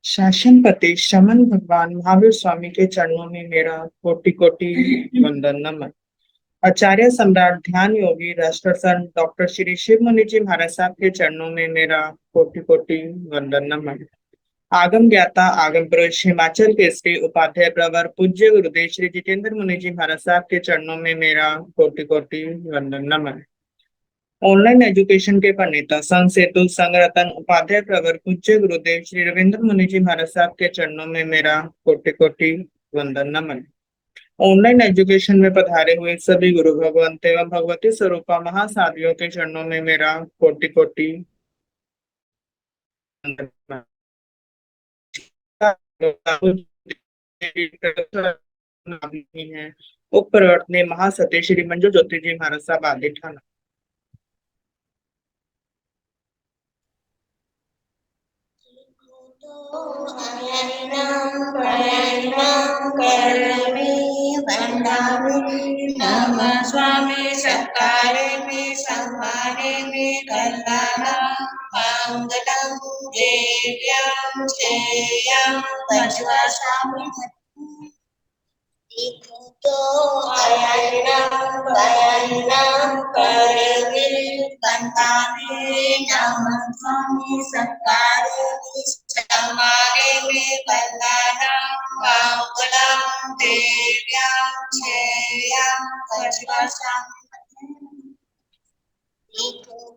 शासनपति शमन भगवान महावीर स्वामी के चरणों में मेरा कोटि कोटि वंदन नमन। आचार्य सम्राट ध्यान योगी राष्ट्रसंत डॉक्टर श्री शिव मुनि जी महाराज साहब के चरणों में मेरा कोटि कोटि वंदन नमन। आगम ज्ञाता आगम पुरुष हिमाचल केसरी उपाध्याय प्रवर पूज्य गुरुदेव श्री जितेंद्र मुनि जी महाराज साहब के चरणों में मेरा कोटि कोटि वंदन नमन। ऑनलाइन एजुकेशन के प्रणेता संघ सेतु संघ रतन उपाध्याय प्रवर पूज्य गुरुदेव श्री रविंद्र मुनि जी महाराज साहब के चरणों में मेरा कोटि कोटि वंदन नमन। ऑनलाइन एजुकेशन में पधारे हुए सभी गुरु भगवंत एवं भगवती स्वरूपा महासाधियों के चरणों में मेरा कोटि कोटि वंदन नमन। है उप प्रवर्तनी महासती श्री मंजू ज्योति जी महाराज साहब आदि ठाना। नमः स्वामी सत्कारे में सम्माने में कल्याणा मंगलम देव्यां श्रेयं पश्वासामि तो अयनम करवे कंताने नमः स्वामी सत्कारे में सम्माने में कल्याणा मंगलम देव्यां श्रेयं पश्वासामि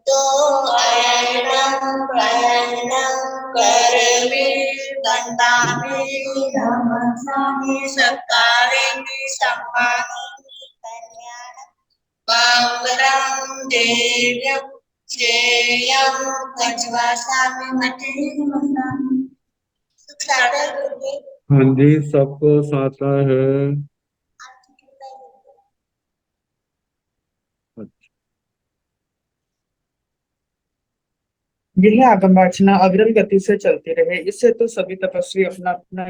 तो अयनम करवे कंताने नमः स्वामी सत्कारे में सम्माने में कल्याण मंगलम देव्यं श्रेयं पश्वासामि मते हाँ जी, सबको साता है। यह आगम वाचना अविरल गति से चलती रहे, इससे तो सभी तपस्वी अपना अपना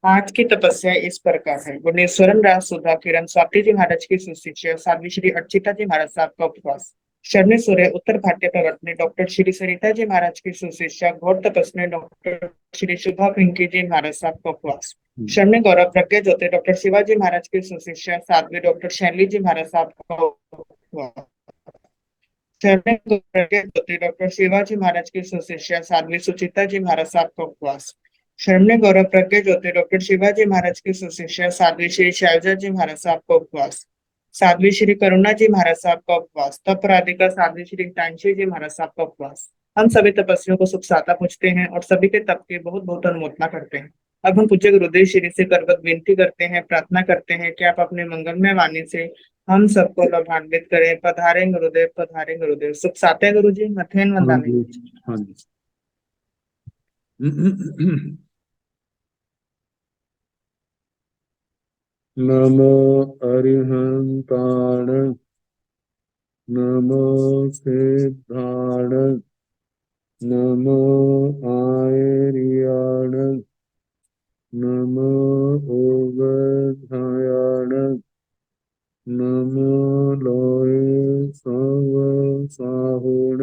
आज की तपस्या इस प्रकार है। गुणेश्वरन राज सुधा किरण स्वाति जी महाराज की सुशिष्य साध्वी श्री अर्चिता जी महाराज साहब का उपवास। शरण्य सूर्य उत्तर भारतीय प्रवर्तनी डॉक्टर श्री सरिता जी महाराज की सुशिष्या घोर तपस्वी डॉक्टर श्री शुभा पिंकी जी महाराज साहब का उपवास। शरण्य गौरव प्रज्ञा ज्योति डॉक्टर शिवाजी महाराज की सुशिष्या साध्वी डॉक्टर शैली जी महाराज साहब का उपवास। शरण्य गौरव प्रज्ञा ज्योति डॉक्टर शिवाजी महाराज की सुशिष्या साध्वी सुचिता जी महाराज साहब का उपवास। शरण्य गौरव प्रज्ञा ज्योति डॉक्टर शिवाजी महाराज की सुशिष्या साध्वी श्री शैलजा जी महाराज साहब का उपवास। साध्वी श्री करुणा जी महाराज साहब का उपवास। तप राधिका साध्वी श्री तांशी जी महाराज साहब का उपवास। हम सभी तपस्वियों को सुख साता पूछते हैं और सभी के तप की बहुत बहुत अनुमोदना करते हैं। अब हम पूज्य गुरुदेव श्री से करवत विनती करते हैं, प्रार्थना करते हैं कि आप अपने मंगलमय वाणी से हम सबको लाभान्वित करें। पधारे गुरुदेव, पधारे गुरुदेव। सुख साते गुरु जी, मथेन वंदाने। हाँ जी। नमो अरिहंताण नमो सिद्धाण नमो आयर्याण नमो ओगधायाण नमो लोये सव साहुण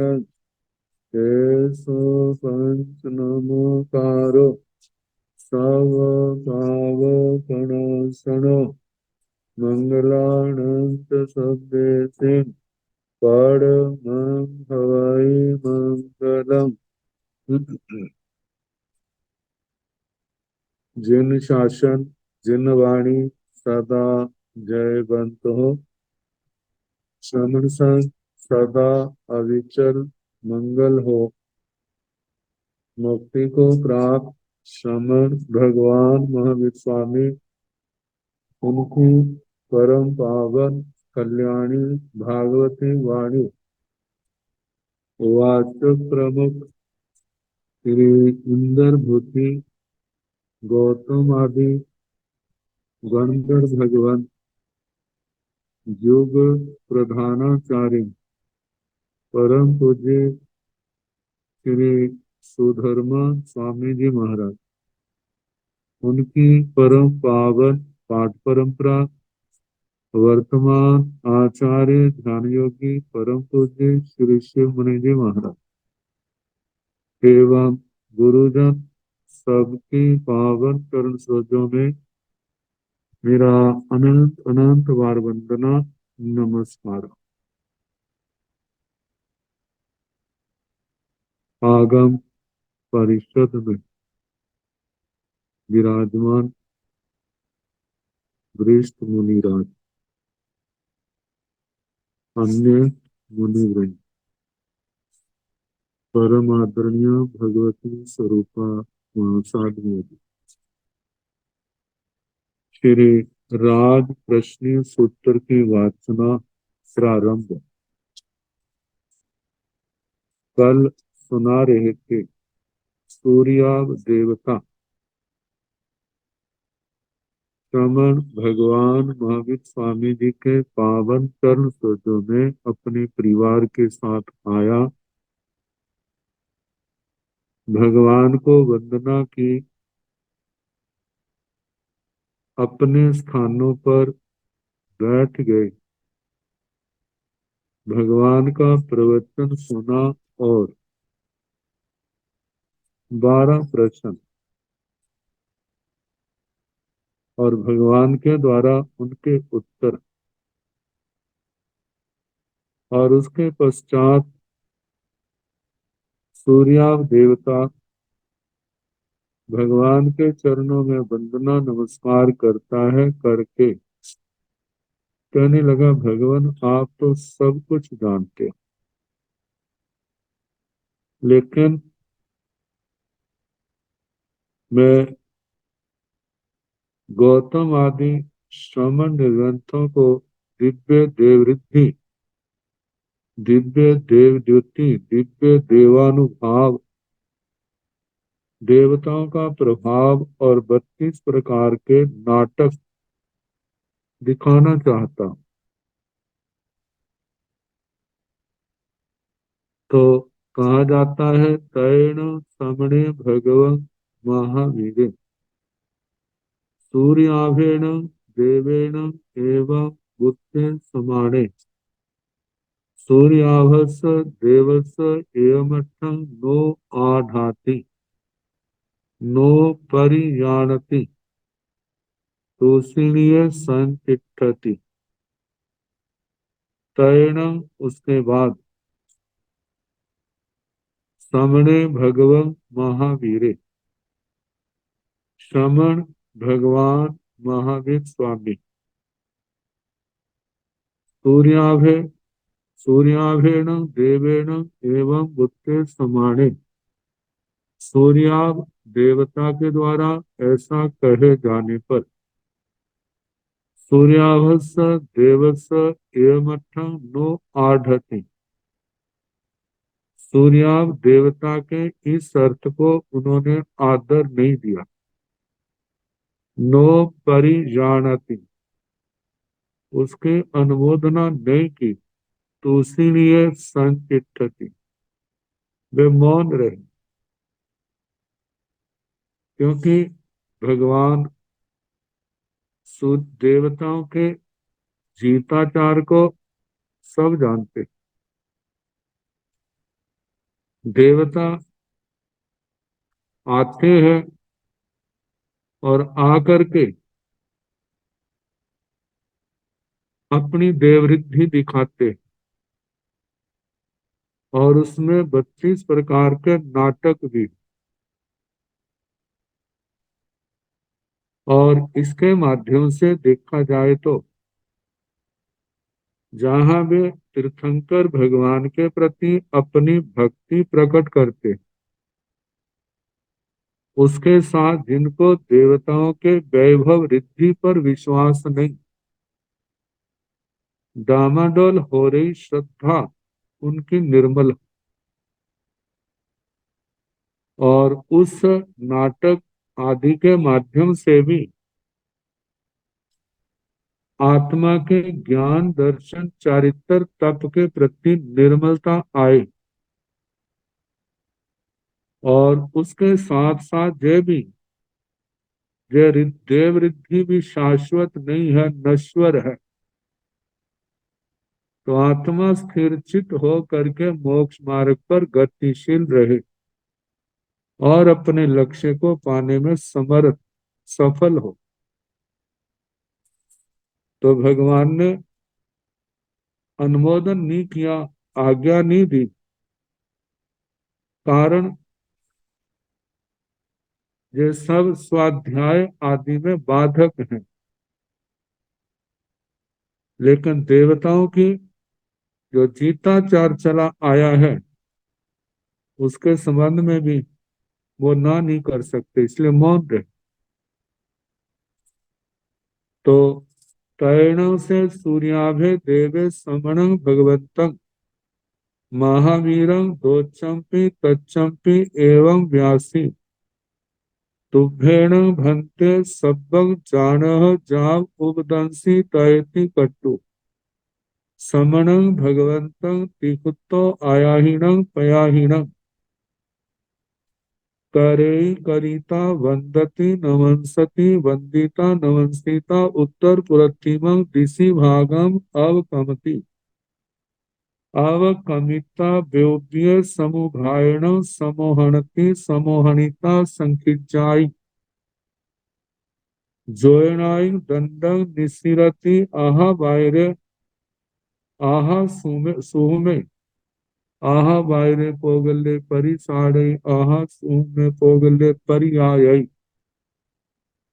केशो पंच नमोकारो सव पाव कणासनो मंगलानंत सभ्यते परमं हवै मंगलम्। जिन शासन जिन वाणी सदा जयवंत हो, श्रमण संग सदा अविचल मंगल हो। मुक्ति को प्राप्त श्रमण भगवान महावीर स्वामी, उनकी परम पावन कल्याणी भागवती वाणी वाचक प्रमुख श्री इंदर भूति गौतम आदि गणधर भगवान युग प्रधानाचार्य परम पूज्य श्री सुधर्मा स्वामी जी महाराज, उनकी परम पावन पाठ परंपरा वर्तमान आचार्य ध्यान योगी परम पूज्य श्री शिव मुनि जी महाराज, एवं गुरुजन सबकी पावन चरण सरोजों में मेरा अनंत अनंत बार वंदना नमस्कार। आगम परिषद में विराजमान वरिष्ठ मुनिराज, अन्य मुनिवृंद, परम आदरणीय भगवती स्वरूपा साधु, श्री राज प्रश्न सूत्र की वाचना प्रारंभ। कल सुना रहे थे सूर्याव देवता श्रमण भगवान महावीर स्वामी जी के पावन चरण सरोजों में अपने परिवार के साथ आया, भगवान को वंदना की, अपने स्थानों पर बैठ गए, भगवान का प्रवचन सुना और 12 प्रश्न और भगवान के द्वारा उनके उत्तर, और उसके पश्चात सूर्याव देवता भगवान के चरणों में वंदना नमस्कार करता है, करके कहने लगा, भगवान आप तो सब कुछ जानते हो, लेकिन मैं गौतम आदि श्रमण ग्रंथों को दिव्य देवरिद्धि, दिव्य देव द्युति, दिव्य देवानुभाव, देवताओं का प्रभाव और 32 प्रकार के नाटक दिखाना चाहता हूं। तो कहा जाता है, तैण समणे भगवं महावीरे सूर्याभेण देवेण एवं बुद्धे समाणे सूर्याभस देवस एवमठं नो आढाति नो परिजानति तोषिणीय संतिष्ठति। तैण उसके बाद, समणे भगवं महावीरे श्रमण भगवान महावीर स्वामी, सूर्याभे सूर्याभेण देवेण एवं बुद्धे समाणे सूर्याभ देवता के द्वारा ऐसा कहे जाने पर, सूर्याभस देवस एवमठं नो आढ़ति सूर्याभ देवता के इस अर्थ को उन्होंने आदर नहीं दिया। नो परिजानति उसके अनुमोदना नहीं की। तूषणीय संतिष्ठति वे मौन रहे, क्योंकि भगवान देवताओं के जीताचार को सब जानते। देवता आते हैं और आकर के अपनी देवरिद्धि दिखाते, और उसमें 32 प्रकार के नाटक भी, और इसके माध्यम से देखा जाए तो जहां वे तीर्थंकर भगवान के प्रति अपनी भक्ति प्रकट करते, उसके साथ जिनको देवताओं के वैभव रिद्धि पर विश्वास नहीं, डामाडोल हो रही श्रद्धा उनकी निर्मल, और उस नाटक आदि के माध्यम से भी आत्मा के ज्ञान दर्शन चारित्र तप के प्रति निर्मलता आए, और उसके साथ साथ ये भी, ये देव रिद्धि भी शाश्वत नहीं है, नश्वर है। तो आत्मा स्थिर चित हो करके मोक्ष मार्ग पर गतिशील रहे, और अपने लक्ष्य को पाने में समर्थ सफल हो। तो भगवान ने अनुमोदन नहीं किया, आज्ञा नहीं दी, कारण ये सब स्वाध्याय आदि में बाधक हैं। लेकिन देवताओं की जो जीताचार चला आया है उसके संबंध में भी वो ना नहीं कर सकते, इसलिए मौन रहे। तो तैण से सूर्याभे देवे समणं भगवंतं महावीरं दोचंपी तच्चंपी एवं व्यासी तुभ्येण भन्ते सब्बं जानः जाव उपदंसी तयति कट्टु समणं भगवंतं तिकुतो आयाहीनं पयाहीनं करे करिता वंदति नमंसति वंदिता नमंसिता उत्तर पुरतिमं दिशि भागम अवकमति अवकमिता व्योव्य समुघायण समोहनति समोहनिता संकिज्जाई जोयनाई दंडं निसिरति आहा वायरे आहा सुहुमे आहा वायरे पोगले परिसाड़े आहा सुहुमे पोगले परियायई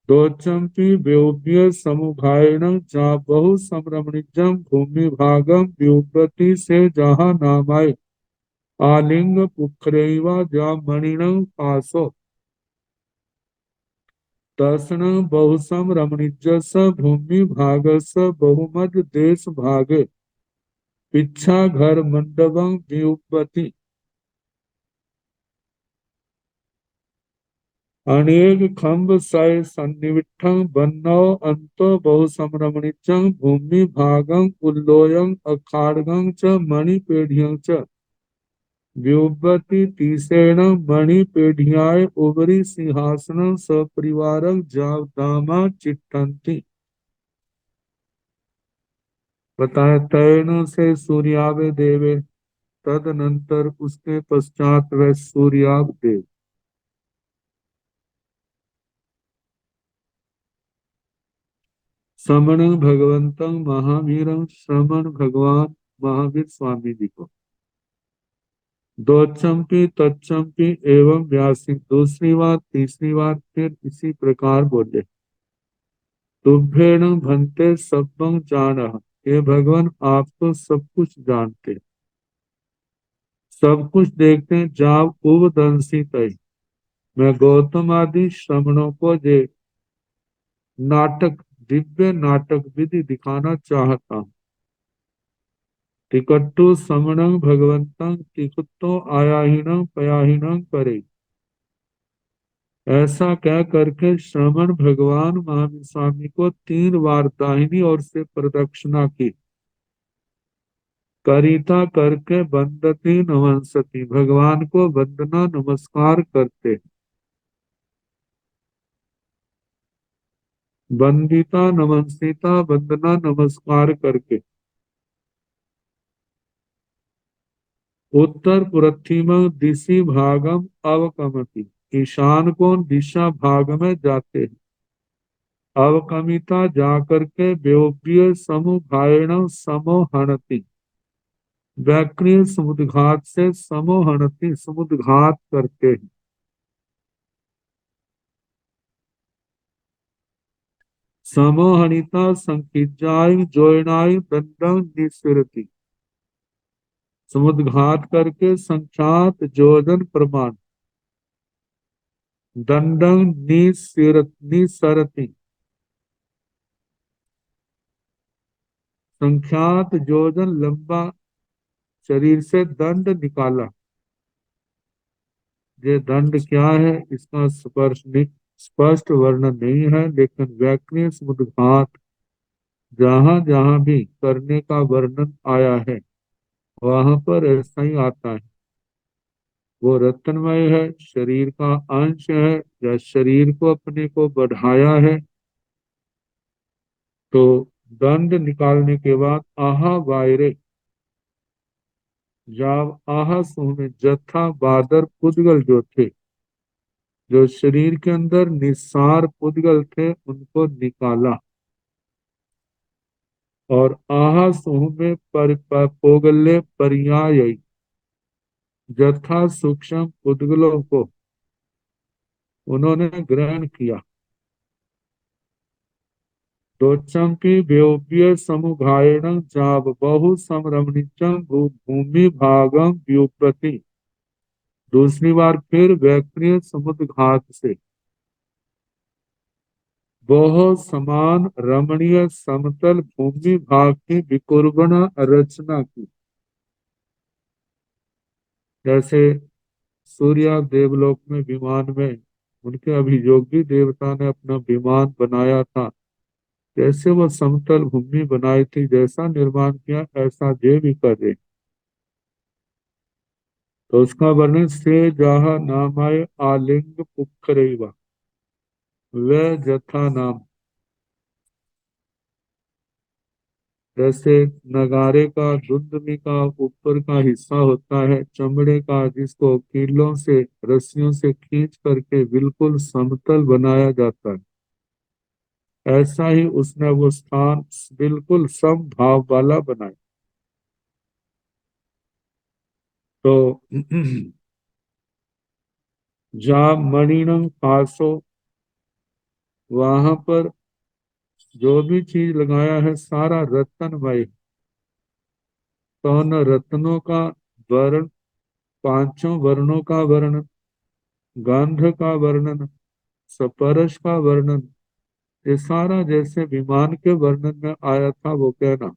दोचंपी व्योव्य समुघायण जा बहु समरमणिजम भूमि भागम व्युपति से जहा नामाय आलिंग पुखरेवा जा मणिनं पासो दर्शन बहुसम रमणिजस भूमि भागस बहुमद देश भागे पिच्छा घर मंडपं व्युपति अनेक खंभ सय सन्निविष्टं बन्नो अंतो बहुसमरमणिचं भूमि भागं उल्लोयं अखाड़गं च मणिपेढ़ियं च व्युपति तीसेण मणिपेढ़ियाय उपरि सिंहासनं सपरिवारं जावदामा चिट्ठन्ति। बताए तैण से सूर्यावे देवे, तदनंतर उसके पश्चात वह सूर्याव देव। श्रमण भगवंतं महावीरं, श्रमण भगवान महावीर स्वामी जी को। दोचंपी तच्चंपी एवं व्यासी, दूसरी बार तीसरी बार फिर इसी प्रकार बोले। तुभ्येण भन्ते सब्बं जानः, हे भगवान आप तो सब कुछ जानते, सब कुछ देखते हैं। जाव उपदंसी तय, मैं गौतम आदि श्रमणों को जे नाटक दिव्य नाटक विधि दिखाना चाहता हूँ। टिकट्टु समणं भगवंतं टिकुत्तो आयाहीनं पयाहीनं करे, ऐसा कह करके श्रमण भगवान महावीर स्वामी को 3 बार दाहिनी ओर से प्रदक्षिणा की। करिता करके वंदती नमस्ती, भगवान को वंदना नमस्कार करते। वंदिता नमस्ता, वंदना नमस्कार करके। उत्तर पुरथिम दिशि भागम अवकमति, ईशान को दिशा भाग में जाते हैं। अवकमिता जाकर के व्योव्य समुघायण समोहनति, वैक्रिय समुद्घात से समोहनति समुद्घात करते हैं। समोहनिता संकिज्जाय जोयनाय दंडं निस्सरति, समुद्घात करके संख्यात जोजन प्रमाण। दंडं निसरति, संख्यात जोजन लंबा शरीर से दंड निकाला। ये दंड क्या है इसका स्पष्ट वर्णन नहीं है, लेकिन व्याकरण समुद्घात जहां जहां भी करने का वर्णन आया है वहां पर ऐसा ही आता है। वो रत्नमय है, शरीर का अंश है, या शरीर को अपने को बढ़ाया है। तो दंड निकालने के बाद आहा वायरे, जाव आहा सुने जथा बादर पुद्गल जो थे जो शरीर के अंदर निस्सार पुद्गल थे उनको निकाला और आहा सोह में पोगल्ले पर्याय यथा सूक्ष्म पुद्गलों को उन्होंने ग्रहण किया। दोचम की व्योप्य समुघायण जाब बहु समरमणिचम भूमि भागम व्युप्रति। दूसरी बार फिर वैक्रिय समुद्र घात से बहुत समान रमणीय समतल भूमि भाग की विकुर्बण रचना की। जैसे सूर्य देवलोक में विमान में उनके अभियोगी देवता ने अपना विमान बनाया था, जैसे वो समतल भूमि बनाई थी, जैसा निर्माण किया ऐसा ये भी करे। तो उसका वर्णन से जहा नामाय आलिंग पुखरेवा व जथा नाम। जैसे नगारे का दुंदुभी का ऊपर का हिस्सा होता है चमड़े का, जिसको कीलों से रस्सियों से खींच करके बिल्कुल समतल बनाया जाता है, ऐसा ही उसने वो स्थान बिल्कुल समभाव वाला बनाया। तो जहाँ मणिनम पासो, वहां पर जो भी चीज लगाया है सारा रत्नमय। तो उन रत्नों का वर्ण, पांचों वर्णों का वर्णन, गंध का वर्णन, स्पर्श का वर्णन, ये सारा जैसे विमान के वर्णन में आया था वो कहना।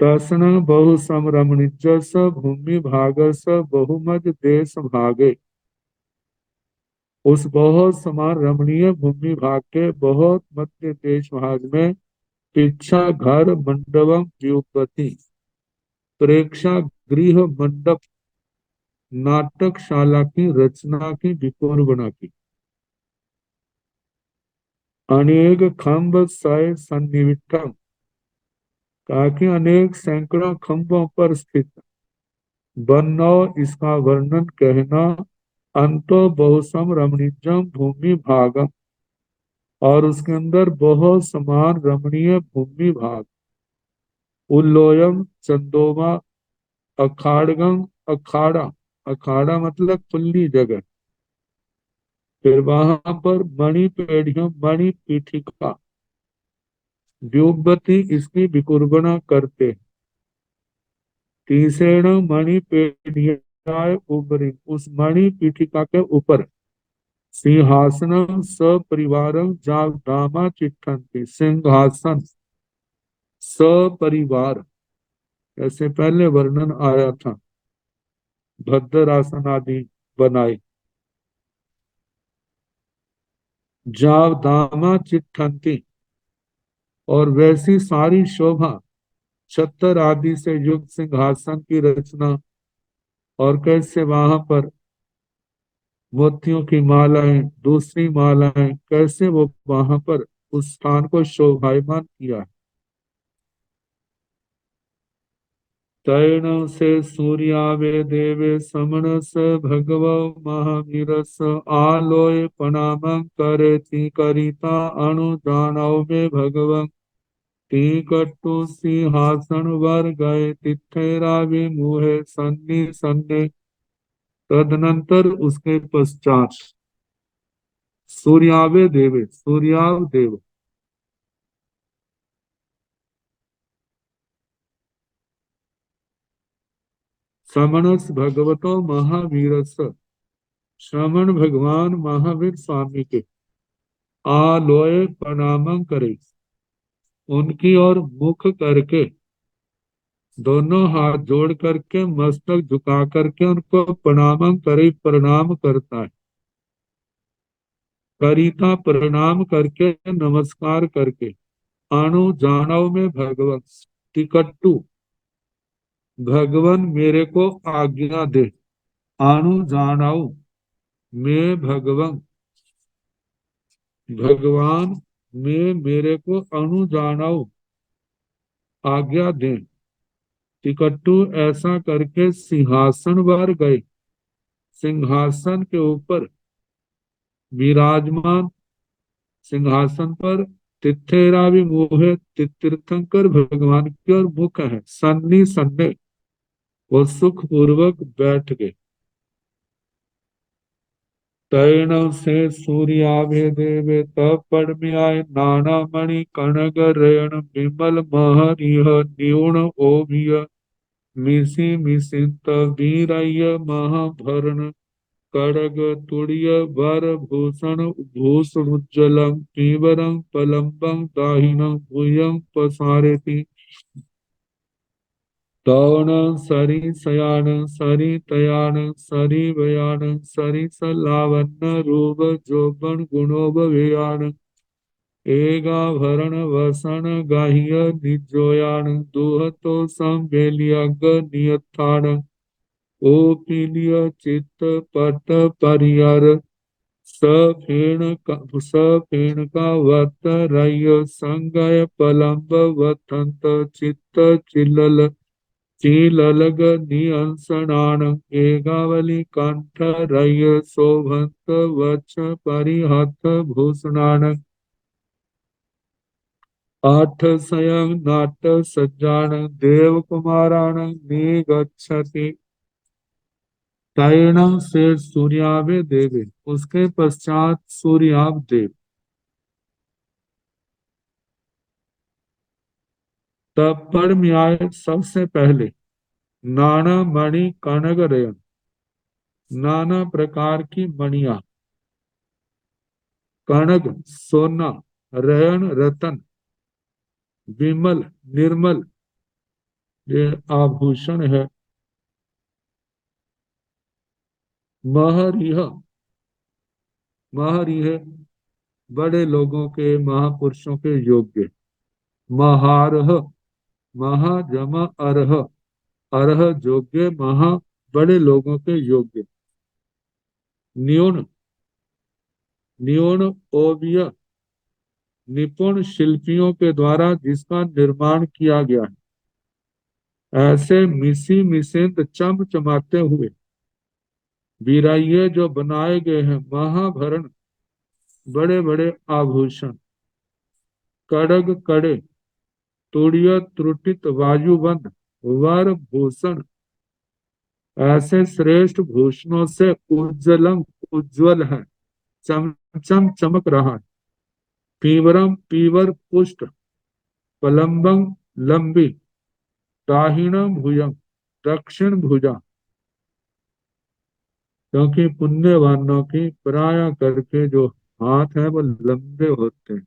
तसन बहु समरमणिज भूमि भागस बहुमज देश भागे। उस बहुत समान रमणीय भूमि भाग के बहुत मध्य देश भाग में पिच्छा घर मंडपम व्युपति, प्रेक्षागृह मंडप नाटकशाला की रचना की विकोर की। अनेक खम्भ सय सन्निविष्टम, कहा कि अनेक सैकड़ों खंभों पर स्थित। बन्नो इसका वर्णन कहना। अंतो बहुसम रमणीजम भूमि भागम, और उसके अंदर बहुत समान रमणीय भूमि भाग। उल्लोयम चंदोमा अखाड़गम, अखाड़ा, अखाड़ा मतलब खुली जगह। फिर वहां पर मणि पेढ़ियों मणि पीठिका व्युपति इसकी विकुर्बना करते। तीसरेण मणि पेढ़ियाय उपरि, उस मणि पीठिका के ऊपर सिंहासन सपरिवारम जागदामा चिट्ठन्ति, सिंहासन सपरिवार, ऐसे पहले वर्णन आया था, भद्रासन आदि बनाए। जावदामा चिट्ठन्ति, और वैसी सारी शोभा छतर आदि से युक्त सिंहासन की रचना। और कैसे वहां पर मोतियों की मालाएं, दूसरी मालाएं, कैसे वो वहां पर उस स्थान को शोभायमान किया। तैण से सूर्यावे देवे समणस भगव महावीरस आलोय प्रणाम करे ती करिता अनुदानव में भगवं ती कट्टु सिंहासन वर गए तिथेरा विमुहे सन्नी सन्ने। तदनंतर उसके पश्चात सूर्यावे देवे, सूर्याव देव, समणस भगवतो महावीरस, श्रमण भगवान महावीर स्वामी के आलोय प्रणाम करे, उनकी ओर मुख करके दोनों हाथ जोड़ करके मस्तक झुका करके उनको प्रणाम करे, प्रणाम करता है। करीता प्रणाम करके, नमस्कार करके। अणु जानव में भगवत टिकट्टू, भगवान मेरे को आज्ञा दे। अणु जानव में भगवान, भगवान में मेरे को अणु जानव आज्ञा दे। टिकट्टू ऐसा करके सिंहासन पर गए। सिंहासन के ऊपर विराजमान, सिंहासन पर तिथेराविमोहे तीर्थंकर भगवान की ओर मुख है, सन्नी सन्ने वो सुख पूर्वक बैठ गए। तैण से सूर्याभे देवे तब पड़ में आए, नाना मणि कणग रयण विमल महरिह न्यूण ओभिय मिसी मिसिंत वीरय महाभरण खड्ग तुड़िय वर भूषण भूषणोज्ज्वलं पीवरं पलम्बं दाहिनं भूयं पसारति तौण सरि शयान सरि तयान सरि वयान सरि सलावन्न रूप जोबन गुणोबव्यान एगाभरण वसन गाह्य निजोयान दुहतो संवेलियग नियथान ओपीलिय चित्त पट परियर सफेण का वत रय संगय पलंब वथंत चित्त चिल्लल चीललग नियंसणान एगावली कंठ रय शोभंत वच परिहत भूषणान आठ स्वयं नाट सज्जान देव कुमारान निगच्छति तैण से सूर्यावे देवे, उसके पश्चात सूर्याव देव। तब पर न्याय सबसे पहले नाना मणि कनक रयन, नाना प्रकार की मणिया, कनक सोना, रयन रतन, विमल निर्मल ये आभूषण है, महरिह महरिह बड़े लोगों के महापुरुषों के योग्य, महारह महाजम अरह अरह योग्य महा बड़े लोगों के योग्य, न्यून न्यून ओव्य निपुण शिल्पियों के द्वारा जिसका निर्माण किया गया है, ऐसे मिसी मिसेंत चम चमाते हुए वीराइये जो बनाए गए हैं, महाभरण बड़े बड़े आभूषण, कड़ग कड़े तुड़िय त्रुटित वायुबंद वर भूषण, ऐसे श्रेष्ठ भूषणों से उज्ज्वलम उज्ज्वल है, चमचम चमक रहा है, पीवरम पीवर पुष्ट, पलम्बम लंबी, दाहिणम भुजंग दक्षिण भुजा, क्योंकि पुण्यवानों की प्राय करके जो हाथ है वो लंबे होते हैं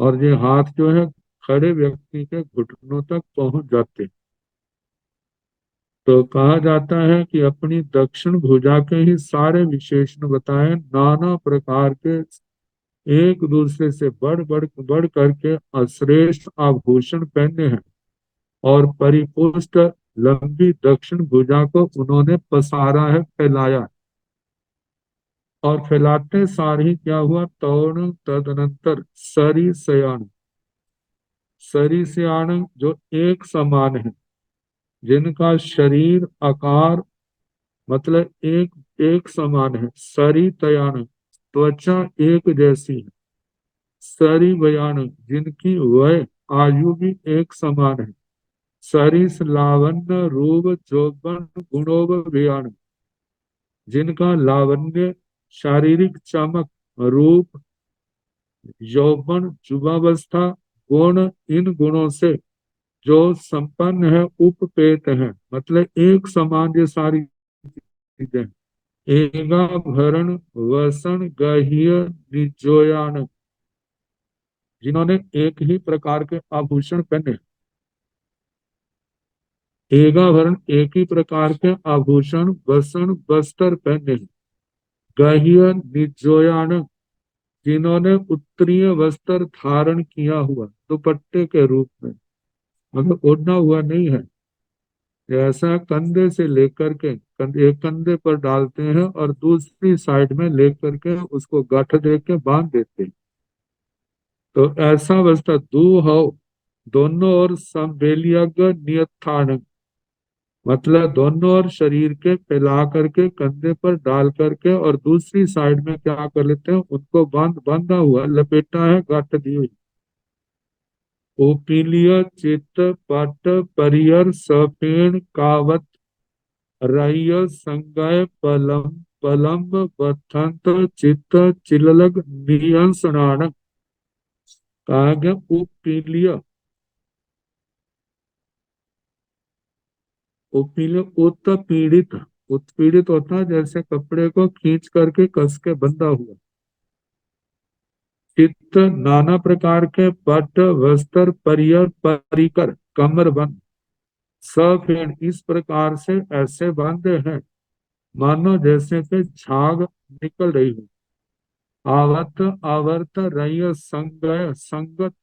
और ये हाथ जो है खड़े व्यक्ति के घुटनों तक पहुंच जाते हैं। तो कहा जाता है कि अपनी दक्षिण भुजा के ही सारे विशेषण बताए, नाना प्रकार के एक दूसरे से बढ़ करके श्रेष्ठ आभूषण पहने हैं और परिपुष्ट लंबी दक्षिण भुजा को उन्होंने पसारा है, फैलाया है। और फैलाते सार ही क्या हुआ, तौण तदनंतर सरी सयान, सरी सयान जो एक समान है, जिनका शरीर आकार मतलब एक एक समान है, सरी तयान त्वचा एक जैसी है, सरी बयान जिनकी वय आयु भी एक समान है, सरिस लावण्य रूप जोबन गुणोब बयान जिनका लावण्य शारीरिक चमक रूप यौवन जुबावस्था गुण, इन गुणों से जो संपन्न है, उपपेत है, मतलब एक समान ये सारी चीजें, एगा भरण वसन गह्य निजोयान जिन्होंने एक ही प्रकार के आभूषण पहने, एगाभरण एक ही प्रकार के आभूषण वसन वस्त्र पहने, गह्य निजोयान जिन्होंने उत्तरीय वस्त्र धारण किया हुआ दुपट्टे के रूप में, मतलब ओढ़ना हुआ नहीं है, ऐसा कंधे से लेकर के एक कंधे पर डालते हैं और दूसरी साइड में लेकर के उसको गांठ दे के बांध देते हैं। तो ऐसा वस्त्र दू हो दोनों ओर संबेलियग नियथान मतलब दोनों ओर शरीर के फैला करके कंधे पर डाल करके और दूसरी साइड में क्या कर लेते हैं, उनको बांधा हुआ लपेटा है, गांठ दी हुई। ओपीलिया चित्त पट परियर सफेण कावत रह्य संगय पलम्ब बथंत चित्त चिललग नियंसणान। कहा गया उपीलिया। उपीलिया उत्पीड़ित, उत्पीड़ित होता है जैसे कपड़े को खींच करके कस के बंधा हुआ। चित्त नाना प्रकार के पट वस्त्र परियर परिकर कमर बंद सफेद इस प्रकार से ऐसे बांधे हैं मानो जैसे कि झाग निकल रही हो। आवत आवर्त रय संगय संगत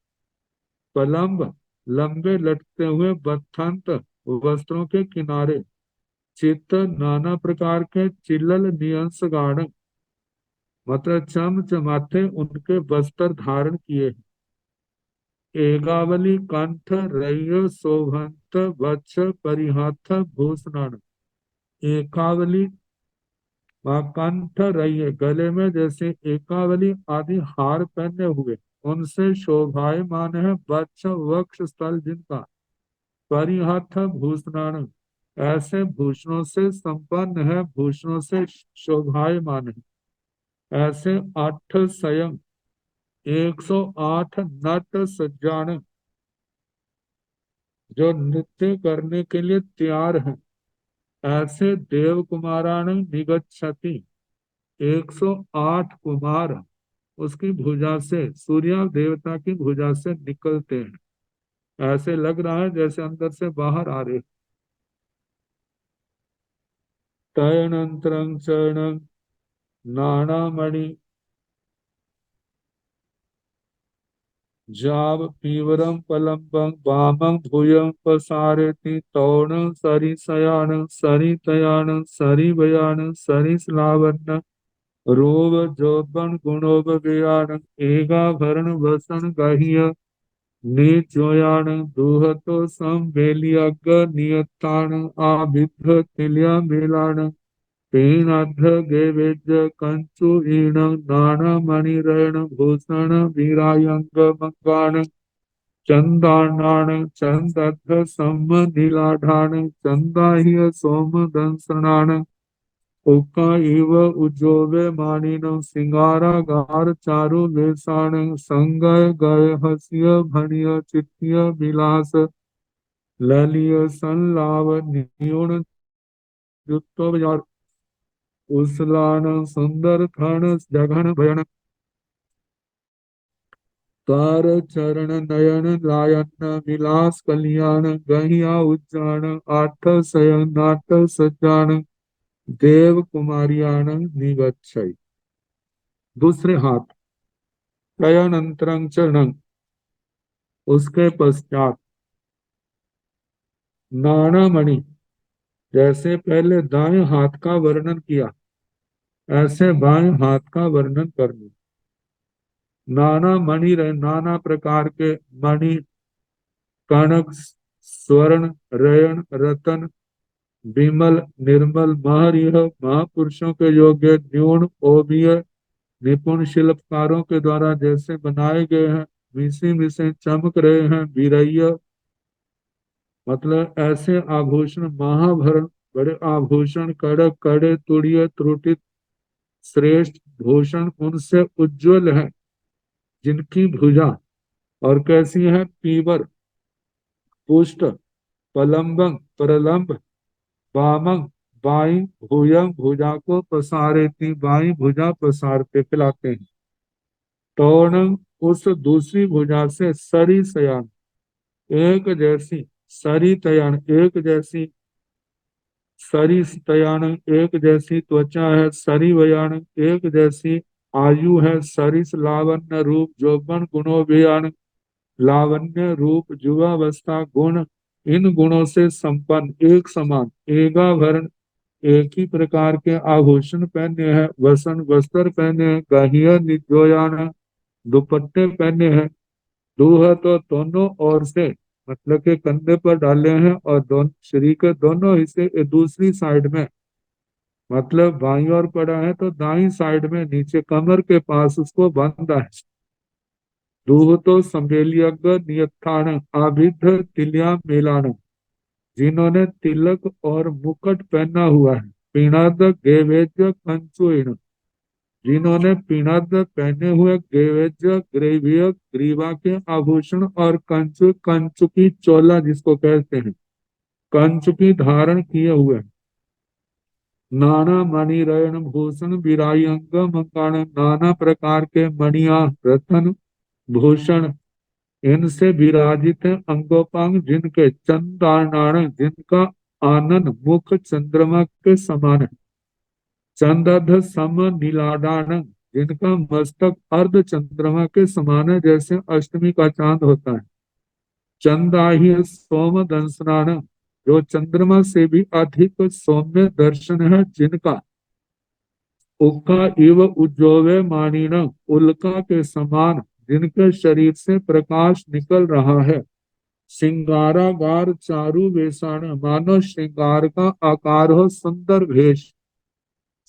पलम्ब लंबे लटकते हुए बथंत वस्त्रों के किनारे। चित्त नाना प्रकार के चिल्लल नियंस गाढ़ मतलब चमचमाते उनके वस्त्र धारण किए हैं। एगावली कंठ रय शोभंत वक्ष परिहाथ भूषण। एकावली कंठ रय गले में जैसे एकावली आदि हार पहने हुए उनसे शोभायमान है वक्ष वक्ष स्थल जिनका। परिहाथ भूषण ऐसे भूषणों से संपन्न है, भूषणों से शोभायमान है। ऐसे आठ स्वयं 108 नट सज्जान जो नृत्य करने के लिए तैयार हैं। ऐसे देव कुमारान निगच्छति 108 कुमार उसकी भुजा से सूर्य देवता की भुजा से निकलते हैं। ऐसे लग रहा है जैसे अंदर से बाहर आ रहे। तयनंतरं चरणं नाणामणि जाव पीवरम पलम्बं वामं भूयं पसारति तौणं सरिसयानं सरितयानं सरिवयानं सरिसलावण्य रोव जोबन गुणोपव्यान एगाभरण वसन गाह्य नीचोयान दुहतो संवेलियग नियतान आबिद्ध तिल्या मेलान तेनाद्ध गेवेज कंचु ईण नाना मणिरण भूषण वीरायंग मंगान चंदानान चंदद्ध सम्मनीलाढान चंदाह्य सोम दंसनान उक्का इव उज्जोवे मानिनं सिंगारागार चारु वेशान संगय गय हस्य भणिय चित्य विलास ललिय संलाव न्यून जुत्तो बाजार उस्लान सुंदर खण जघन भयन तार चरण नयन लायन विलास कल्याण गहिया उज्जान आठ शयन नाट सज्जान देव कुमारियान निगच्छै। दूसरे हाथ प्रयानंतरं चरणं उसके पश्चात नानामणि जैसे पहले दाएं हाथ का वर्णन किया ऐसे बाएं हाथ का वर्णन करना। नाना मणि नाना प्रकार के मणि कनक स्वर्ण रयन रतन विमल निर्मल महर यह महापुरुषों के योग्य न्यून ओबीय निपुण शिल्पकारों के द्वारा जैसे बनाए गए हैं मिसी मिसे चमक रहे हैं। वीरैया मतलब ऐसे आभूषण महाभरण बड़े आभूषण कड़क कड़े तुड़िए त्रुटित श्रेष्ठ भूषण उनसे उज्जवल है जिनकी भुजा और कैसी है पीवर पुष्ट पलम्बंग प्रलंब वामंग बाई भुजंग भुजा को पसारेती बाई भुजा पसारते पिलाते हैं। तोरणंग उस दूसरी भुजा से सरी सयान एक जैसी सरी तयान एक जैसी सरी तयान एक जैसी त्वचा है। सरी वयान एक जैसी आयु है। सरिस लावण्य रूप जोबन गुणोभियान लावण्य रूप युवावस्था गुण इन गुणों से संपन्न एक समान एगाभरण एक ही प्रकार के आभूषण पहने हैं। वसन वस्त्र पहने हैं। गाहिया निजोयान दुपट्टे पहने हैं। दूह तो दोनों ओर से मतलब के कंधे पर डाले हैं और दोनों शरीर के दोनों हिस्से दूसरी साइड में, मतलब बाईं ओर पड़ा है तो दाईं साइड में नीचे कमर के पास उसको बांधा है। दूहतो संबेलियग नियत्थान आभिध तिल्या मेलान, जिन्होंने तिलक और मुकुट पहना हुआ है। पीणाद गेवेज कंचुइन, जिन्होंने पीणाद पहने हुए, गेवेज ग्रेविय ग्रीवा के आभूषण, और कंचु कंचु की चोला जिसको कहते हैं, कंचु की धारण किए हुए। नाना मणि रयन भूषण बिराई अंग मंगाण, नाना प्रकार के मणिया रतन भूषण इनसे विराजित है अंगोपांग, जिनके चंद्रानन, जिनका आनन मुख चंद्रमा के समान है। चंदध सम नीलाडान, जिनका मस्तक अर्ध चंद्रमा के समान है, जैसे अष्टमी का चांद होता है। चंदाही सोम दंसनान, जो चंद्रमा से भी अधिक सौम्य दर्शन है, जिनका उक्का इव उज्जोवे मानिन, उल्का के समान जिनके शरीर से प्रकाश निकल रहा है। श्रृंगारागार चारु वेशान, मानो श्रृंगार का आकार हो सुंदर भेष।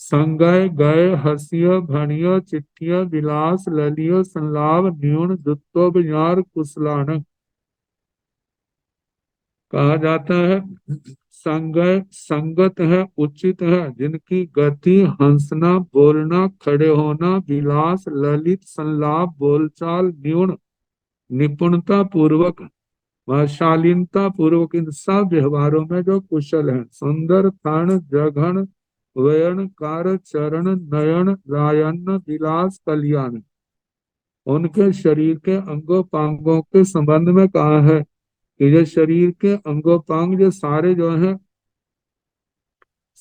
संगय गय हसिय भणिय चिट्ठिय विलास ललिय संलाभ न्यून दुत्तोब यार कुशलान, कहा जाता है। संगय संगत है, उचित है, जिनकी गति हंसना बोलना खड़े होना, विलास ललित संलाप बोलचाल न्यून निपुणता पूर्वक व शालीनता पूर्वक, इन सब व्यवहारों में जो कुशल है। सुंदर थन जघन वयन कार चरण नयन रायन विलास कल्याण, उनके शरीर के अंगों पांगों के संबंध में कहा है कि ये शरीर के अंगोपांग जो सारे जो है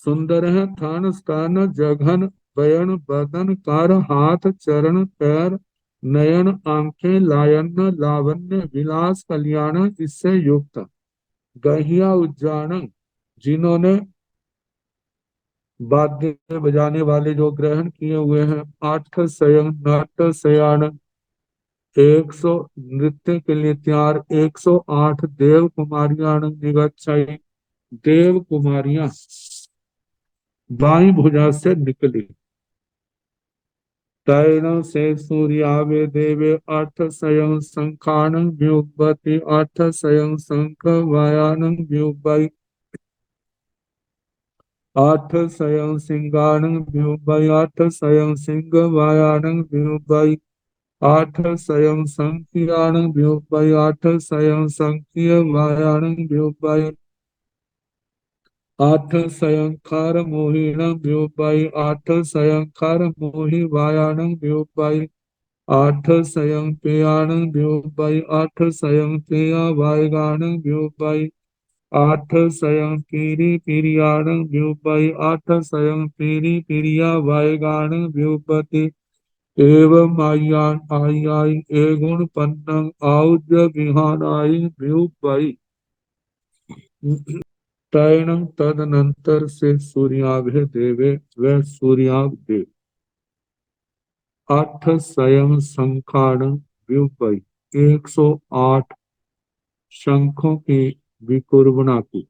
सुंदर है। थन स्तन जघन बयन बदन कर हाथ चरण पैर नयन आंखें लायन लावण्य विलास कल्याण, इससे युक्त। गहिया उज्जान, जिन्होंने वाद्य बजाने वाले जो ग्रहण किए हुए हैं। आठ शयन नाट्य शयान, 100 नृत्य के लिए तैयार। 108 देव कुमारियां निगच्छाई, देव कुमारियां बाई भुजा से निकली। तैन से सूर्यावे देवे अर्थ स्वयं संखान व्युपति, अर्थ स्वयं शंख वायान व्युपई, अर्थ स्वयं सिंगान व्युपई, अर्थ स्वयं सिंह वायान व्युपई, अर्थ स्वयं संख्यान व्युपई, अर्थ स्वयं संख्य वायान व्युपई, आठ स्वयंखार मोहिणं व्युपाई, आठ स्वयंखार मोहि वायाणं व्युपाई, आठ स्वयं पेयाणं व्युपाई, आठ स्वयं पेया वायगाणं व्युपाई, आठ स्वयं पीरी पीरियाणं व्युपाई, आठ स्वयं पीरी पीरिया वायगाणं व्युपति, एवं आयान आयाई एगुण पन्नंग आउज विहानाई व्युपाई। तैणं तदनंतर से सूर्याभे देवे, वह सूर्याभ देव। आठ स्वयं शंखाण व्युपई, 108 शंखों की विकुर्बना की।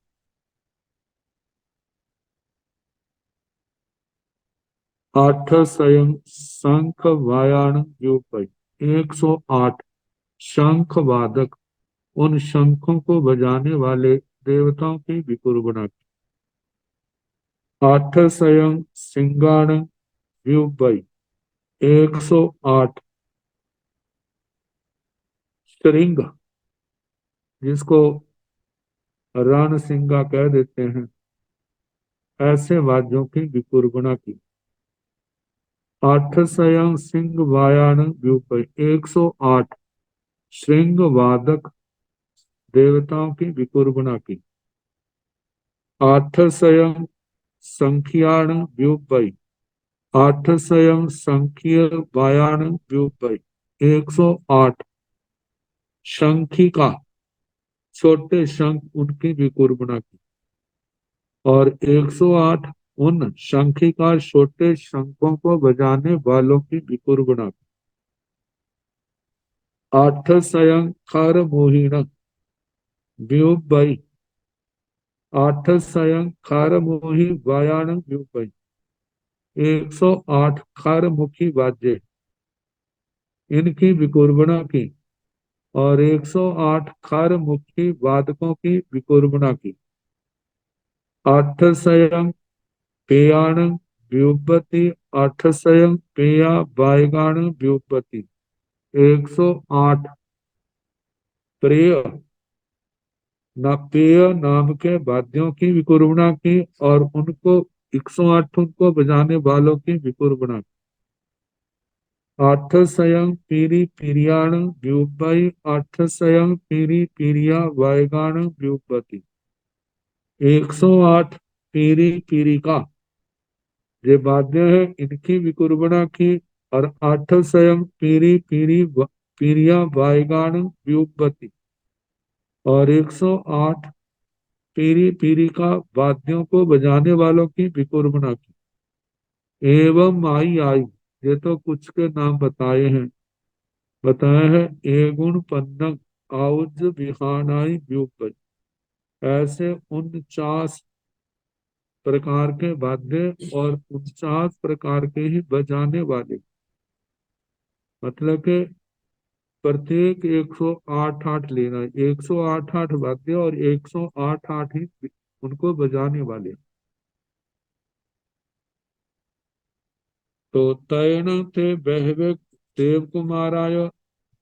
आठ स्वयं शंख वायाण व्युपई, 108 शंख वादक, उन शंखों को बजाने वाले देवताओं की विकुर्बना की। आठ स्वयं सिंगाण व्युपई, 108 श्रृंग, जिसको रणसिंगा कह देते हैं, ऐसे वाद्यों की विकुर्बना की। आठ स्वयं सिंह वायान व्युपई, 108 श्रृंग वादक देवताओं की विकुर्बना की। आठ स्वयं संख्याण व्युपई, आठ स्वयं संख्य वायान व्युपई, 108 शंखिका छोटे शंख, उनकी विकुर्बना की। और 108 उन शंखिका छोटे शंखों को बजाने वालों की विकुर्बना की। आठ स्वयं खर मोहिण व्युपई आठ सयं खार मोही वायान व्युपई 108 खार मुखी वाद्य इनकी विकुर्बणा की और 108 खार मुखी वादकों की विकुर्बणा की। आठ सयं पेयाण व्युपति आठ सयं पेया वायगाण व्युपति 108 प्रेय पेय नाम के वाद्यों की विकुर्बणा की और उनको 108 उनको बजाने वालों की विकुर्बणा की। आठ सयं पीरी पीरियाण व्युपई आठ सयं पीरी पीरिया वायगाण व्युपति 108 पीरी पीरी का ये वाद्य है इनकी विकुर्बणा की और आठ सयं पीरी पीरी पीरिया वायगाण व्युपति और 108 पीरी पीरी का वाद्यों को बजाने वालों की विकुर्बणा की। एवं आई आई ये तो कुछ के नाम बताए हैं एगुण पन्नग आउज विहानाई व्युपति ऐसे 49 प्रकार के वाद्य और 49 प्रकार के ही बजाने वाले मतलब कि प्रत्येक 108 लेना 108 वाद्य और 108 ही उनको बजाने वाले। तो तैण ते बहवे देव कुमाराय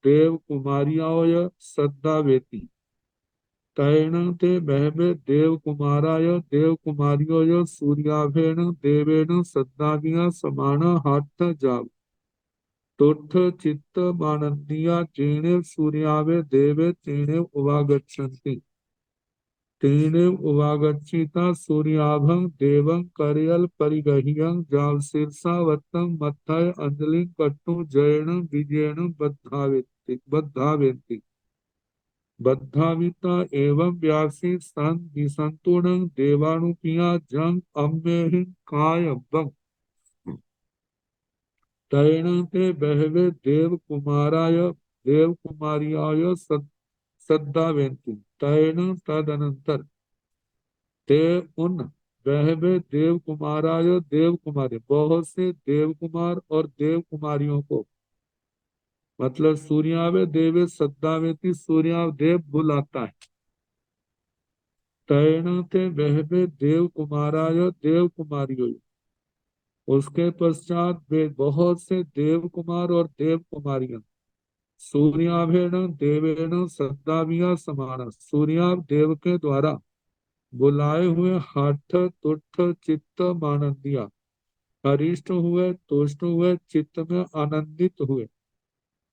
देव कुमारियाय सद्दा वेती तैण ते बहवे देव कुमाराय देव कुमारियोय सूर्याभेण देवेण सद्दागिया समान हाथ जाव तुठ चित्त मानंदिया चीणे सूर्यावे देवे चीणे उवागच्छन्ति तेने उवागच्छिता सूर्याभं देवं करयल परिगह्यं जाव शीर्षावत्तं मत्थय अंजलिं कट्टु जयेन विजयेन बद्धावेन्ति बद्धाविता एवं व्यासी सन विसंतुणं देवानुपिया जंग अम्मेहि काय बं तैण ते बहवे देव कुमाराय देव कुमारियाय सद्दावेन्ति तैण तदनंतर ते उन वहवे देव कुमाराय देव कुमारी बहुत से देव कुमार और देव कुमारियों को मतलब सूर्यावे देवे सद्दावेति सूर्या देव बुलाता है। तैण ते वहवे देव कुमाराय देव कुमारियों उसके पश्चात वे बहुत से देव कुमार और देव कुमारियां सूर्याभेण देवेण सद्दाविया समाना सूर्या देव के द्वारा बुलाए हुए हठ तुठ चित्त मानंदिया हरिष्ट हुए तुष्ट हुए चित्त में आनंदित हुए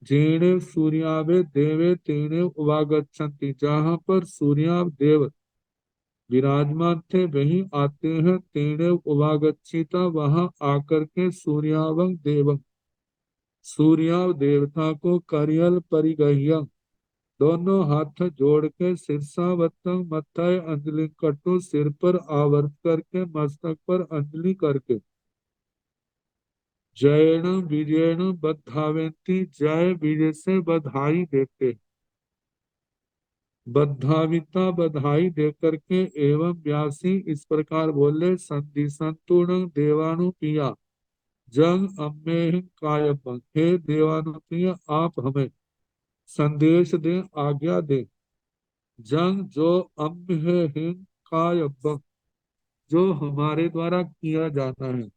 जेणे सूर्यावे देवे तेने उवागच्छन्ति जहाँ पर सूर्या देव विराजमान थे वहीं आते हैं तेने उवागच्छिता वहां आकर के सूर्यावं देवं सूर्या देवता को करियल परिगह्य दोनों हाथ जोड़ के शीर्षावतम मथाय अंजलि कटु सिर पर आवर्त करके मस्तक पर अंजलि करके जयण विजयण बद्धावेंती जय विजय से बधाई देते बद्धाविता बधाई दे करके एवं व्यासी इस प्रकार बोले संधि संतुण देवानुपिया जंग अम्मे कायपं हे देवानुप्रिय आप हमें संदेश दें आज्ञा दें जंग जो अम्य है हिंग काय जो हमारे द्वारा किया जाना है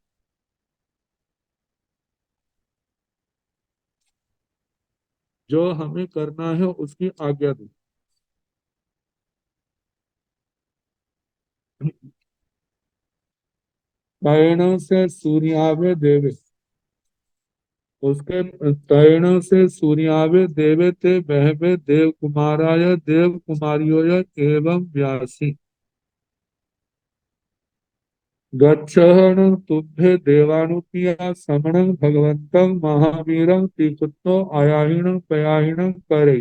जो हमें करना है उसकी आज्ञा दें। तैण से सूर्यावे देवे उसके तैण से सूर्यावे देवे ते बहवे देव कुमाराय देव कुमारियोय एवं व्यासी गच्छहन तुभ्ये देवानुपिया समणं भगवन्तं महावीरं तीकुत्तो आयाहिणं पयाहिणं करे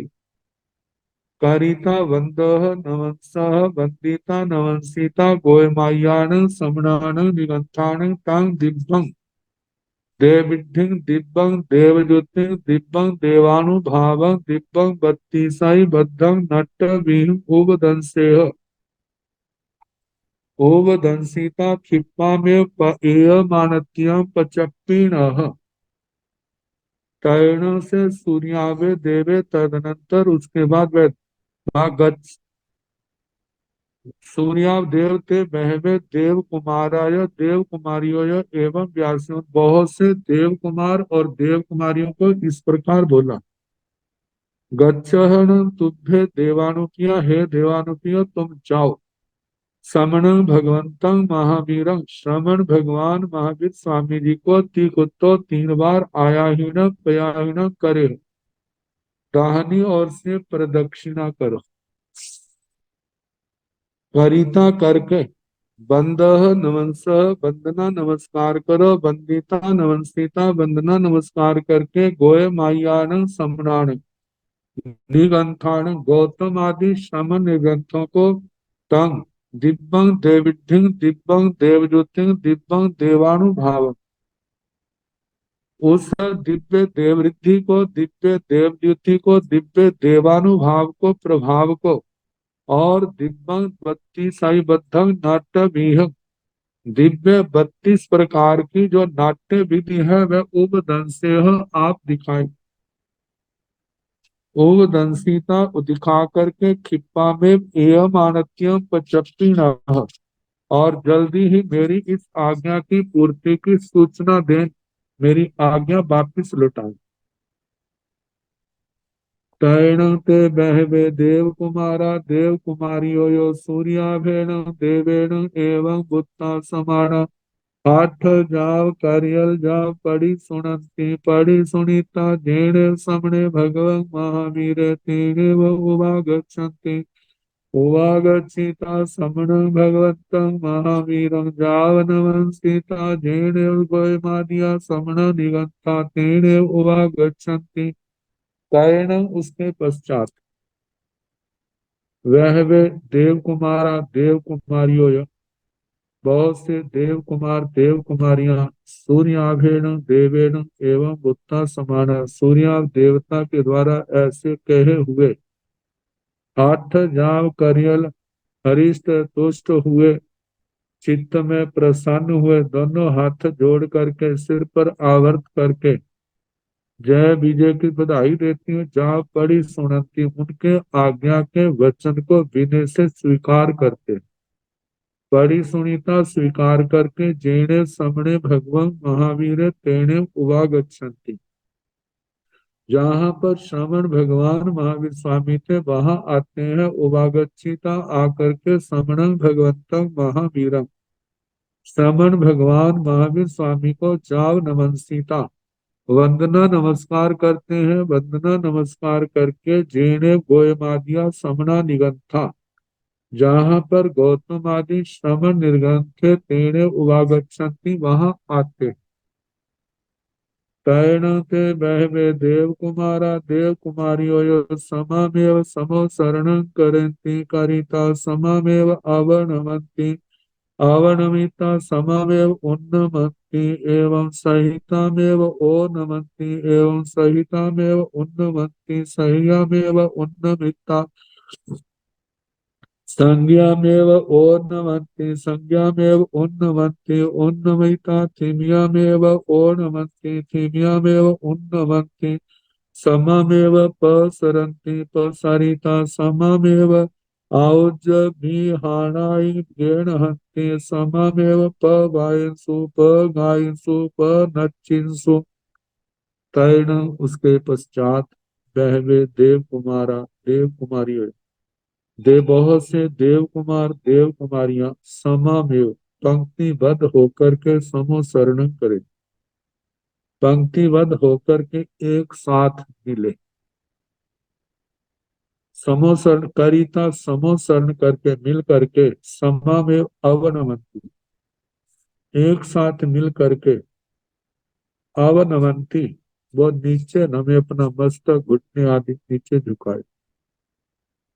कारिता वंदः नवंसः वंदिता नवंसिता गोयमायान समणान निगंथान तां दिव्यं देविड्ढिं दिव्यं देवज्योतिं दिव्यं देवानुभावं दिव्यं बत्तीसाई बद्धं नट्टवीं उपदंसेह ओवदंसिता क्षिप्पामेव एयमानत्यं पचप्पीणः तैर्ण से सूर्यावे देवे तदनंतर उसके बाद वह गच्छ सूर्याव देव ते बहवे देव कुमाराय देव कुमारियों एवं व्यासों बहुत से देव कुमार और देव कुमारियों को इस प्रकार बोला गच्छहन तुभ्य देवानुकिया हे देवानुकिया तुम जाओ श्रमण भगवंतं महावीरं श्रमण भगवान महावीर स्वामी जी को तीकुत्तो 3 बार आयाहीन पयाहीन करे दाहिनी ओर से प्रदक्षिणा करो वरिता करके बंदह नमस वंदना नमस्कार करो वंदिता नमस्कृता वंदना नमस्कार करके गोय मायान सम्राण निगंथान गौतम आदि श्रमण निगंथों को तंग दिव्यं देविड्ढिं दिव्यं देवज्योतिं दिव्यं देवानुभाव उस दिव्य देवरिद्धि को दिव्य देवज्योति को दिव्य देवानुभाव को प्रभाव को और दिव्यं 32 बद्धं नाट्य दिव्य 32 प्रकार की जो नाट्य विधि है वह उपदंसे आप दिखाए उपदंसिता दिखा करके खिप्पा में एयम आनत्यम पचप्पी और जल्दी ही मेरी इस आज्ञा की पूर्ति की सूचना दें मेरी आज्ञा वापिस लौटाएं तैण ते बहवे देव कुमारा देव कुमारियो यो सूर्याभेण देवेण एवं बुत्ता समाना आठ जाव करियल जाव पड़ी सुनीता जेणे समणे भगवं महावीर तेने व उवागच्छन्ति उवागच्छिता समण भगवतं महावीरं जावनवं सीता जेणे गोयमादिया समण निगंता तेने उवागच्छन्ति तैण उसके पश्चात वह वे देव कुमारा देव कुमारियों बहुत से देव कुमार देव कुमारियां सूर्याभेण देवेण एवं बुत्ता समाना सूर्याभ देवता के द्वारा ऐसे कहे हुए आठ जाव करियल हरिष्ट तुष्ट हुए चित्त में प्रसन्न हुए दोनों हाथ जोड़ करके सिर पर आवर्त करके जय विजय की बधाई देती हूँ जहाँ पड़ी सुनती उनके आज्ञा के वचन को विनय से स्वीकार करते बड़ी सुनीता स्वीकार करके जेणे समणे भगवान महावीर तेणे उवागच्छन्ति जहाँ पर श्रवण भगवान महावीर स्वामी थे वहां आते हैं उवागच्छिता आकर के समण भगवंतं महावीरम श्रवण भगवान महावीर स्वामी को जाव नमस्सीता वंदना नमस्कार करते हैं वंदना नमस्कार करके जेणे गोयमादिया समणा निगंथा जहाँ पर गौतम आदि श्रमण निर्गंथे तेणे उवागच्छन्ति वहां आते तैण ते बहवे देव कुमारा देव कुमारियो समामेव समो शरणं करन्ति कारिता समामेव अवनमन्ति अवनमिता समामेव उन्नमन्ति एवं सहितामेव ओ नमन्ति एवं सहितामेव उन्नमन्ति सह्यामेव उन्नमिता संज्ञामेव ओर्णमन्ति संज्ञामेव उन्नमन्ति उन्नमिता थिम्यामेव ओर्णमन्ति थिम्यामेव उन्नमन्ति सममेव पसरन्ति पसारिता सममेव आउज्जमीहानाय गेणहन्ति सममेव पगायन्सु पनच्चिन्सु तैण उसके पश्चात बहवे देव कुमारा देव कुमारी देव बहुत से देव कुमार देव कुमारियां समामेव पंक्तिबद्ध होकर के समोसरण करे पंक्तिबद्ध होकर के एक साथ मिले समोसरण करिता समोसरण करके मिल करके समामेव अवनमंती एक साथ मिल करके अवनमंती वो नीचे नमे अपना मस्तक घुटने आदि नीचे झुकाए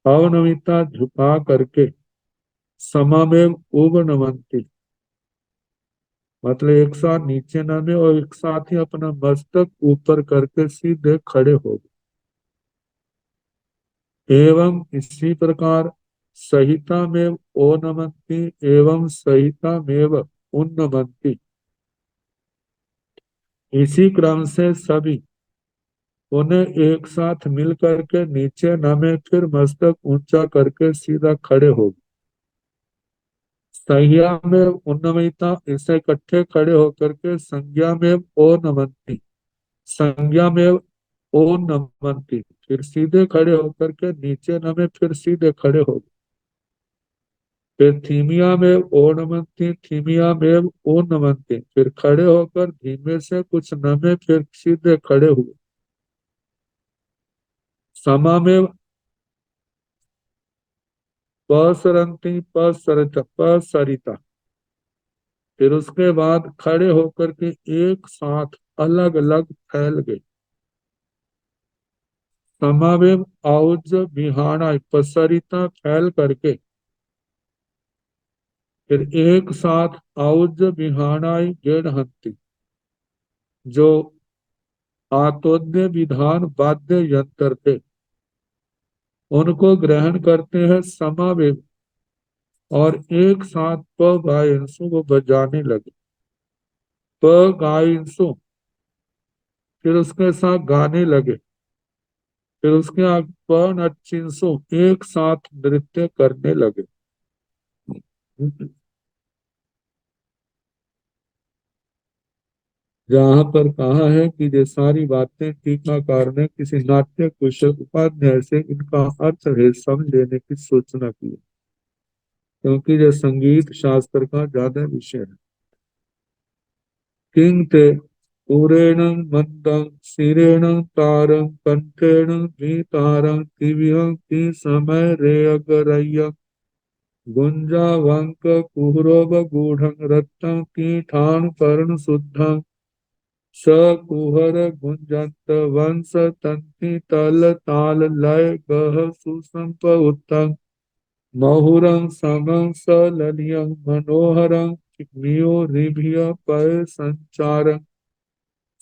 अवनमिता झुका करके समामेव उवनमंती मतलब एक साथ नीचे नामे और एक साथ ही अपना मस्तक ऊपर करके सीधे खड़े हो गए। एवं इसी प्रकार सहिता में ओनमंती एवं सहिता में उन्नमंती, इसी क्रम से सभी उन्हें एक साथ मिल करके नीचे नमे फिर मस्तक ऊंचा करके सीधा खड़े हो गए। संज्ञा में उन्नमिता, इसे इकट्ठे खड़े होकर के संज्ञा में ओ नमंती, संज्ञा में ओ नमंती, फिर सीधे खड़े होकर के नीचे नमे फिर सीधे खड़े हो गए। फिर थीमिया में ओ नमंती, थीमिया में ओ नमंती, फिर खड़े होकर धीमे से कुछ नमे फिर सीधे खड़े हुए। समा में पसरंती पसरिता, फिर उसके बाद खड़े होकर के एक साथ अलग अलग फैल गए। समावेव आउज बिहाना पसरिता फैल करके फिर एक साथ आउज बिहानाई गेड़हंती, जो आतोद्य विधान वाद्य यंत्र थे उनको ग्रहण करते हैं समावेव, और एक साथ प गायंसों को बजाने लगे। प गायंसों, फिर उसके साथ गाने लगे। फिर उसके बाद प नचिंसों एक साथ नृत्य करने लगे। जहाँ पर कहा है कि ये सारी बातें टीकाकार ने किसी नाट्य कुशल उपाध्याय से इनका अर्थ है समझ लेने की सूचना की, क्योंकि ये संगीत शास्त्र का ज्यादा विषय है। किंग ते उरेण मंदं सिरेण तारं कंठेन गीतारं दिव्यं की समय रे अगरय्य गुंजावंक कुहरोब गूढ़ं रत्तं की ठाण कर्ण शुद्धं स कुहर गुंजंत वंश तंति तल ताल लय गह सुसंप उत्तम महुरं समं सललियं मनोहरं चिग्मियो रिभिय पय संचारं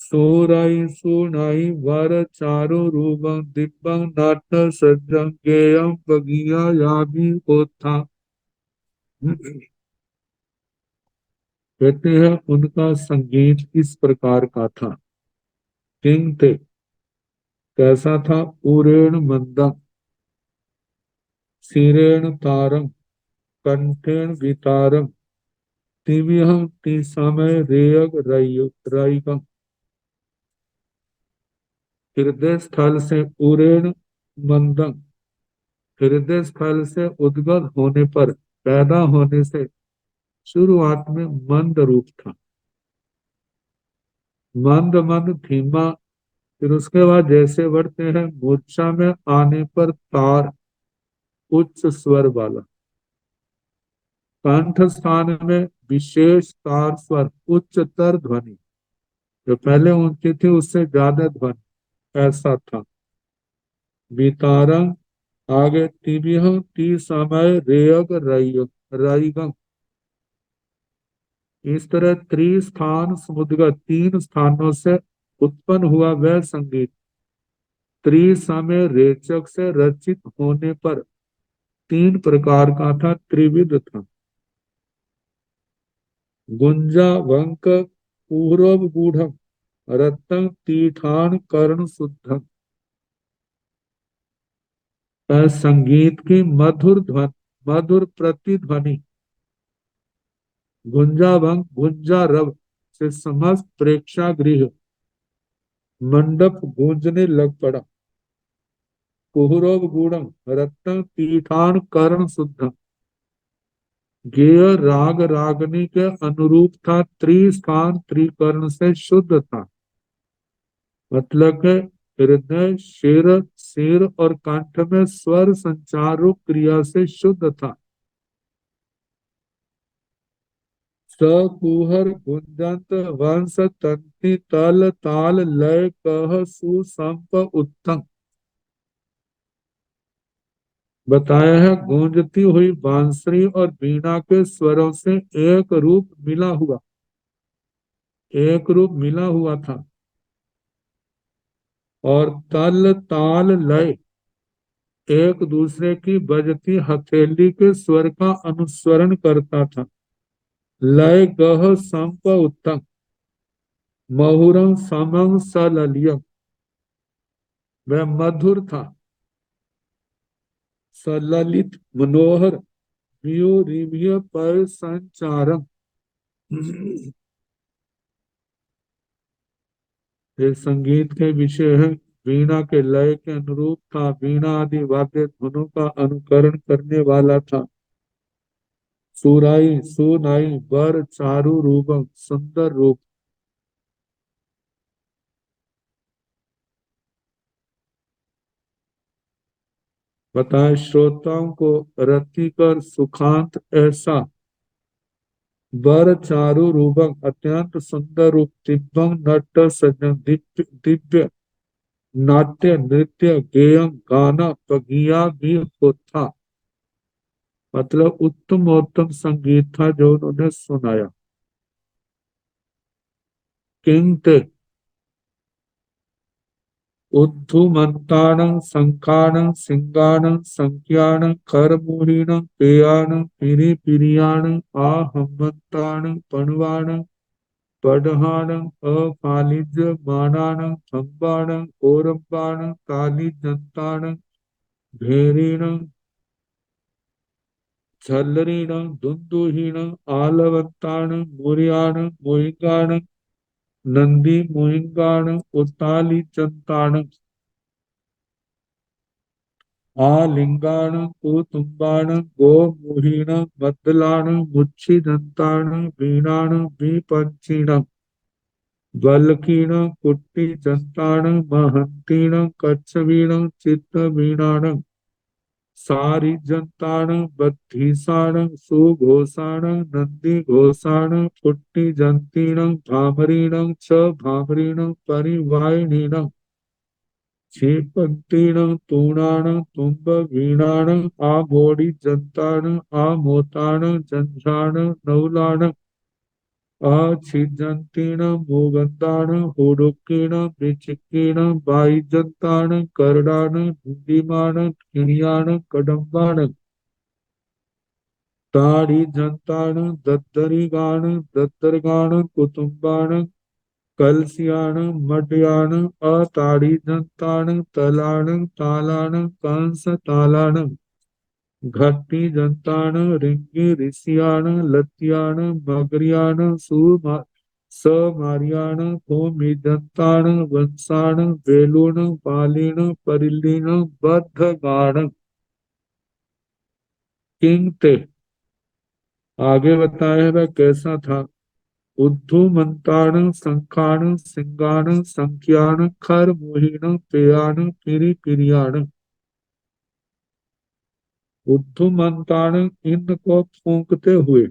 सूराई सुनाई वर चारु रूपं दिव्यं नाट्य सज्जं गेयं बगिया यामी ओथा। कहते हैं उनका संगीत इस प्रकार का था। किंग थे, कैसा था? उरेण मंदम, सिरेण तारम, कंठेन वितारम, तिव्यं तिसमय रेयग रयिगम, हृदय स्थल से उरेण मंदम, हृदय स्थल से उद्गत होने पर, पैदा होने से शुरुआत में मंद रूप था, मंद मंद धीमा। फिर उसके बाद जैसे बढ़ते हैं मूर्छा में आने पर तार, उच्च स्वर वाला। कंठ स्थान में विशेष तार स्वर, उच्चतर ध्वनि, जो पहले ऊंची थी उससे ज्यादा ध्वनि, ऐसा था। वितारंग, आगे तिबिह ती समय रेयग रईगम, इस तरह त्रिस्थान समुद्गत, तीन स्थानों से उत्पन्न हुआ वह संगीत त्रिसमय रेचक से रचित होने पर तीन प्रकार का था, त्रिविध था। गुंजा वंक पूर्व गूढ़ रत्न तीठान कर्ण शुद्धम, संगीत की मधुर ध्वनि, मधुर प्रतिध्वनि गुंजाभंग गुंजा रव से समस्त प्रेक्षागृह मंडप गूंजने लग पड़ा। कुहुरव गूढ़म रत्न तीठान कर्ण शुद्धम, गेय राग रागनी के अनुरूप था, त्रिस्थान त्रिकर्ण से शुद्ध था। मतलब के हृदय शेर शेर और कंठ में स्वर संचार रूप क्रिया से शुद्ध था। सकुहर गुंजंत वंश तंति तल ताल लय कह सुसंप उत्तम, बताया है गूंजती हुई बांसुरी और बीना के स्वरों से एक रूप मिला हुआ। एक रूप मिला हुआ था और तल ताल लय एक दूसरे की बजती हथेली के स्वर का अनुसरण करता था। लय गह संप उत्तम महुरं समं सललियम, वह मधुर था, सललित, मनोहर, रियो रिव्य पर संचारम। ये संगीत के विषय है। वीणा के लय के अनुरूप था। वीणा आदि वाद्य धुनों का अनुकरण करने वाला था। सुराई सुनाई वर चारु रूपम, सुंदर रूप। बताए श्रोताओं को रतिकर सुखांत ऐसा वर चारु रूपम, अत्यंत सुंदर रूप। दिव्यं नट सजन, दिव्य दिव्य नाट्य नृत्य गेयम गाना पगिया भी होता। मतलब उत्तम संगीत था जो उन्होंने सुनाया। किंग थे उद्धुमंतानं संकानं सिंगानं संख्यानं करमुहीनं पेयानं पिरिपिरियानं आहम्मंतानं पणवानं पडहानं अपालिज्यमानानं खंबानं ओरंबानं तालिजंतानं भेरीणं झल्लरीणं दुंदुहीनं आलवंतानं मुरियानं मोहिंगानं नंदी मोहिंगानं उतालीचंतानं आलिंगाण कुतुंबाण गोमुहीण मद्दलाण मुच्छिदंताण वीणाण विपंचीण वल्कीण कुट्टी जंताण महंतीण कच्छवीण चित्तवीणाण सारी जंताण बद्धीसाण सुघोषाण नंदी घोषाण कुट्टी जंतीण भामरीण च भामरीण परिवाहिनीण क्षेपन्तीण तूणाण तुम्ब वीणाण आमोडी जंताण आमोताण जंझाण नौलाण अछिजंतीण मुगंताण हुडुकीण विचिकीण बाईजंताण करडाण धुंडीमाण खिणियाण कडम्बाण ताड़ी जंताण दद्दरीगाण दद्दरगाण कुतुंबाण कलसियाण मड्याण अताड़ी जंताण तलाण तालाण कंस तालाण घट्टी जंताण रिंगी ऋषियाण लतियाण मगरियाण समारियाण भूमि जंताण वंशाण वेलुण पालीण परिलीण बद्धगाण। किंग थे आगे बताया वह कैसा था। उद्धूमंताण संखाण सिंगाण संख्याण खर मोहिण पेयाण पिरी पिरियाण। उद्धूमंताण इनको फूंकते हुए,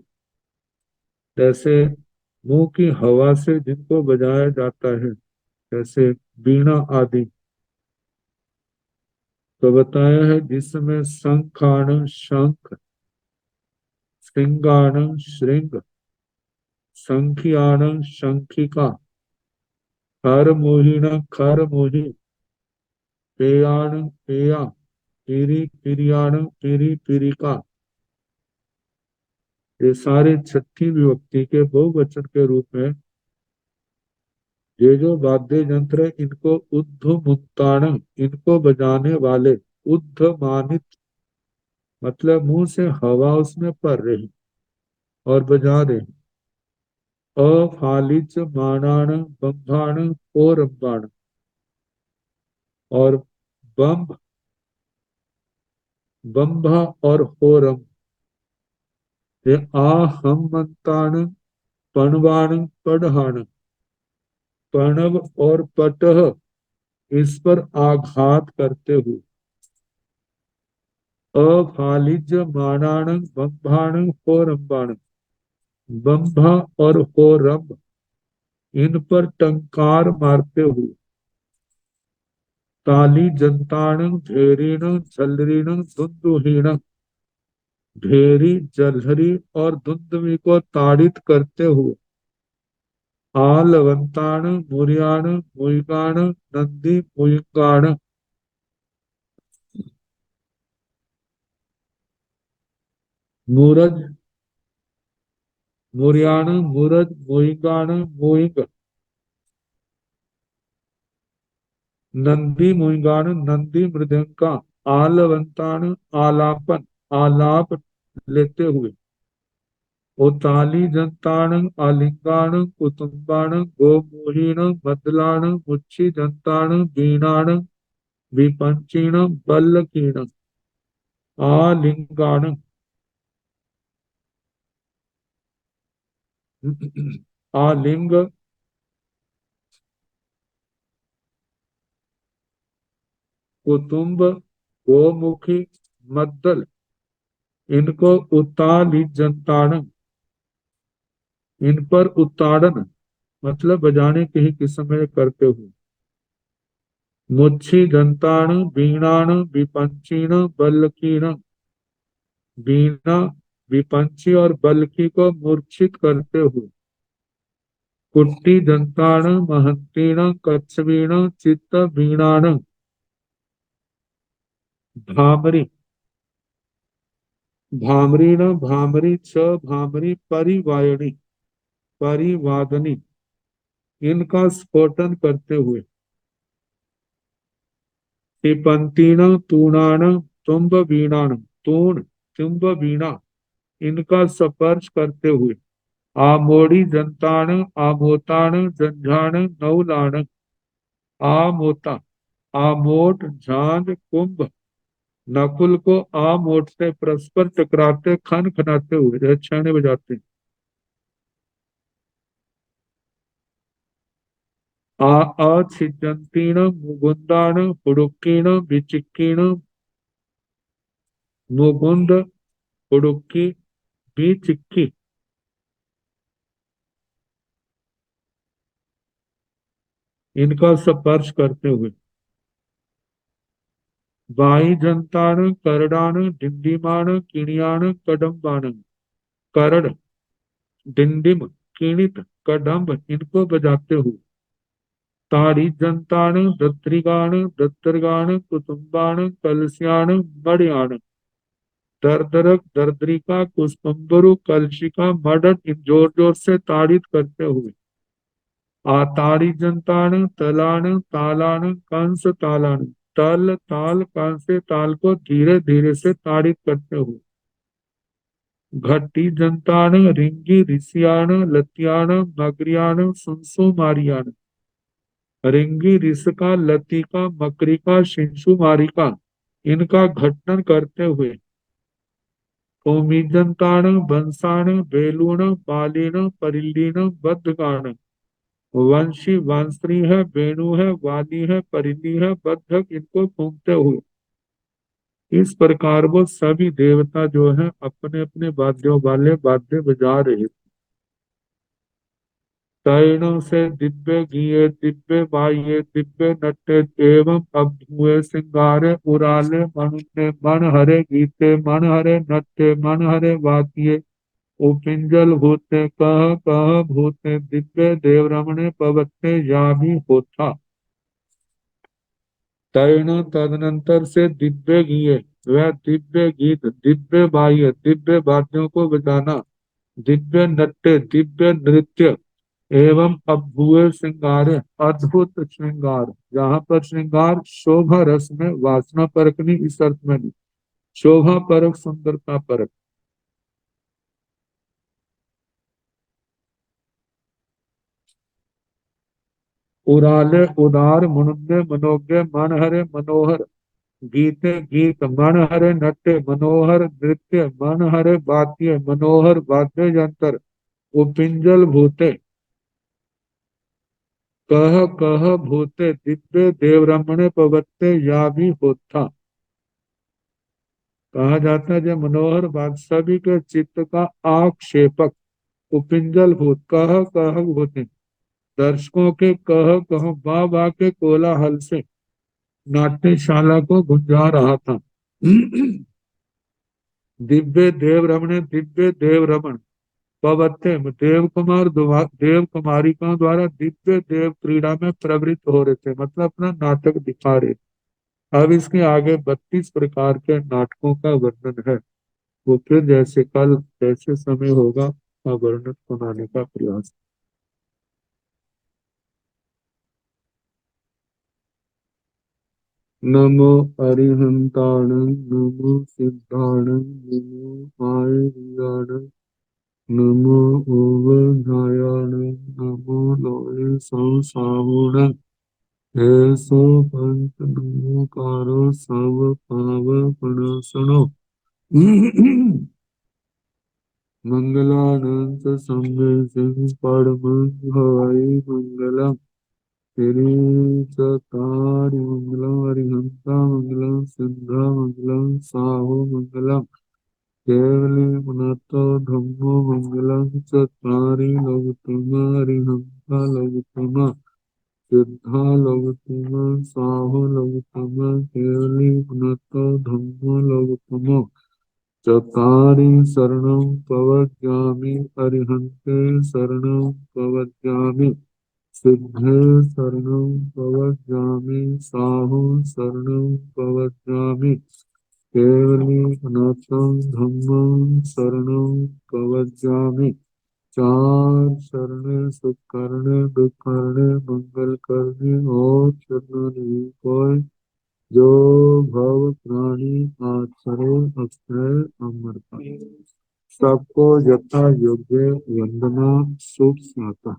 जैसे मुंह की हवा से जिनको बजाया जाता है, जैसे वीणा आदि। तो बताया है जिसमें संखाण शंख, श्रृंगाण श्रृंग, संखियाण शंखिका, खर मोहिण खर मोहि, पेयाण पेया, पिरी पिरियाण पिरी पिरिका। ये सारे छठी विभक्ति के बहुवचन के रूप में ये जो वाद्य यंत्र है इनको उद्धमुत्ताण, इनको बजाने वाले, उद्धमानित मतलब मुंह से हवा उसमें पड़ रही और बजा रहे। अफालिज माणाण बंभाण ओरंबाण, और बम्भ बम्भा और होरम, ये आहमंताण पणवाण पढ़ाण, प्रणव और पटह इस पर आघात करते हुए। अफालिज माणाण बंभाण होरंबाण, बम्भा और होरंब इन पर टंकार मारते हुए। ताली जंताण भेरीण झलरीण धुंदुहीण, भेरी जलहरी और धुंधवी को ताड़ित करते हुए। आलवंताण मुर्याण मुयगाण नंदी मुयगाण मूरज मुर्याण मूरज मुयगाण मुइग नंदी मुयगाण नंदी मृदंगा आलवंताण आलापन आलाप लेते हुए ओताली जनताण आलिंगाण कुतुम्बाण गोमोहीण मदलाण मुच्ची जनताण बीणाण विपंचीण बल्लकीण आलिंगाण आलिंग कुतुम्ब गोमुखी मद्दल इनको उताली जनताण इन पर उताड़न मतलब बजाने के ही किस्म में करते हुए मुच्छी दंताण बीणाण विपंचीण बल्लकीण बीणा विपंची और बल्कि को मूर्छित करते हुए कुट्टी दंताण महंतीण कच्छवीण चित्त बीणाण भामरी भामरीण भामरी छ भामरी परिवायणी परिवादनी इनका स्फोटन करते हुए टिपंतीण तूणाण तुम्ब वीणाण तूण तुम्ब वीणा इनका स्पर्श करते हुए आमोड़ी जनताण आमोताण जंझाण नौलाण आमोता आमोट झांझ कुंभ नकुल को आमोट से परस्पर टकराते खन खनाते हुए जैसे छेने बजाते आ अछिजंतीण मुकुंदाण हुडुक्कीण विचिक्कीण मुकुंद हुडुक्की विचिक्की इनका स्पर्श करते हुए बाई जनताण करडाण डिंडीमाण किणियाण कदम्बाण करड़ डिंडिम किणित कदम्ब इनको बजाते हुए ताड़ी जनताण दत्रिगाण दत्तरगाण कुसुम्बाण कलस्याण मड़ियाण दरदरक दर्दरिका कुष्पम्बरु कलशिका मडट इन जोर जोर से ताड़ित करते हुए आताड़ी जनताण तलाण तालाण कंस तालाण तल ताल कंसे ताल को धीरे धीरे से ताड़ित करते हुए घट्टी जनताण रिंगी ऋषियाण लतियाण मगरियाण सुनसु मारियाण रिंगी रिसका लतिका मकरिका शिंशु मारिका इनका घटन करते हुए ओमिजंताण बंसाण बेलूण बालीण परिलीण बद्धगाण वंशी वांसरी है वेणु है वाली है परिली है बद्धक इनको घूमते हुए इस प्रकार वो सभी देवता जो है अपने अपने वाद्यों वाले वाद्य बजा रहे थे तैणों से दिव्य घिये दिव्य बाह्ये दिव्य नट्टे एवं अब हुए सिंगारे उराले मनुन्ने मन हरे गीते मन हरे नट्टे मन हरे वाद्ये उपिंजल भूते कह भूते दिव्य देव रमणे पवत्ते या भी होता तैण तदनंतर से दिव्य घिये वह दिव्य गीत दिव्य बाह्य दिव्य वाद्यों को बजाना दिव्य नट्य दिव्य नृत्य एवं अब हुए श्रृंगार अद्भुत श्रृंगार जहाँ पर श्रृंगार शोभा रस में वासना परकनी इस अर्थ में नहीं शोभा परक सुंदरता परक उराले उदार मुनुन्ने मनोज्ञ मन हरे मनोहर गीते गीत मन हरे नट्य मनोहर नृत्य मन हरे वाद्य मनोहर वाद्य यंत्र उपिंजल भूते कह भूते दिव्य देव रमणे पवत्ते या भी होता कहा जाता है जब मनोहर बात सभी के चित्त का आक्षेपक उपिंजल भूत कह भूते दर्शकों के कह बा के कोलाहल से नाट्यशाला को गुंजा रहा था दिव्य देव रमण पवत्तिम देव कुमार देव कुमारिकाओं द्वारा दिव्य देव क्रीड़ा में प्रवृत्त हो रहे थे, मतलब अपना नाटक दिखा रहे। अब इसके आगे 32 प्रकार के नाटकों का वर्णन है। वो फिर जैसे कल जैसे समय होगा का वर्णन सुनाने का प्रयास। नमो अरिहंताणं नमो सिद्धाणं नमो आयर्याणं नमो ओवधायाणं नमो लोये संसाहुणं हे सो पंच नमोकारो सब पाव प्रणसनो मंगलानंद संवेशं परमं हरि मंगलम् श्री चतारि मंगलम हरिहंता मंगलम सिद्धा मंगलम साहो मंगलम केवली पुनतो धम्मो मंगलम चतारि लोकतम हरिहंता लोकतम सिद्धा लोकतम साहो लोकतम केवली पुनतो धम्मो लोकतम चतारि शरणं प्रवज्ञामि अरिहन्ते शरणं प्रवज्ञामि सिद्धे शरणं प्रवज्ञामि साहु शरणं प्रवज्ञामि केवली अनाथं धम्मं शरणं प्रवज्ञामि चार शरण सुख करने दुख करने मंगल करने और शरण नहीं कोई जो भव प्राणी आचरे अक्षय अमरता। सबको यथा योग्य वंदना शुभ स्नाता।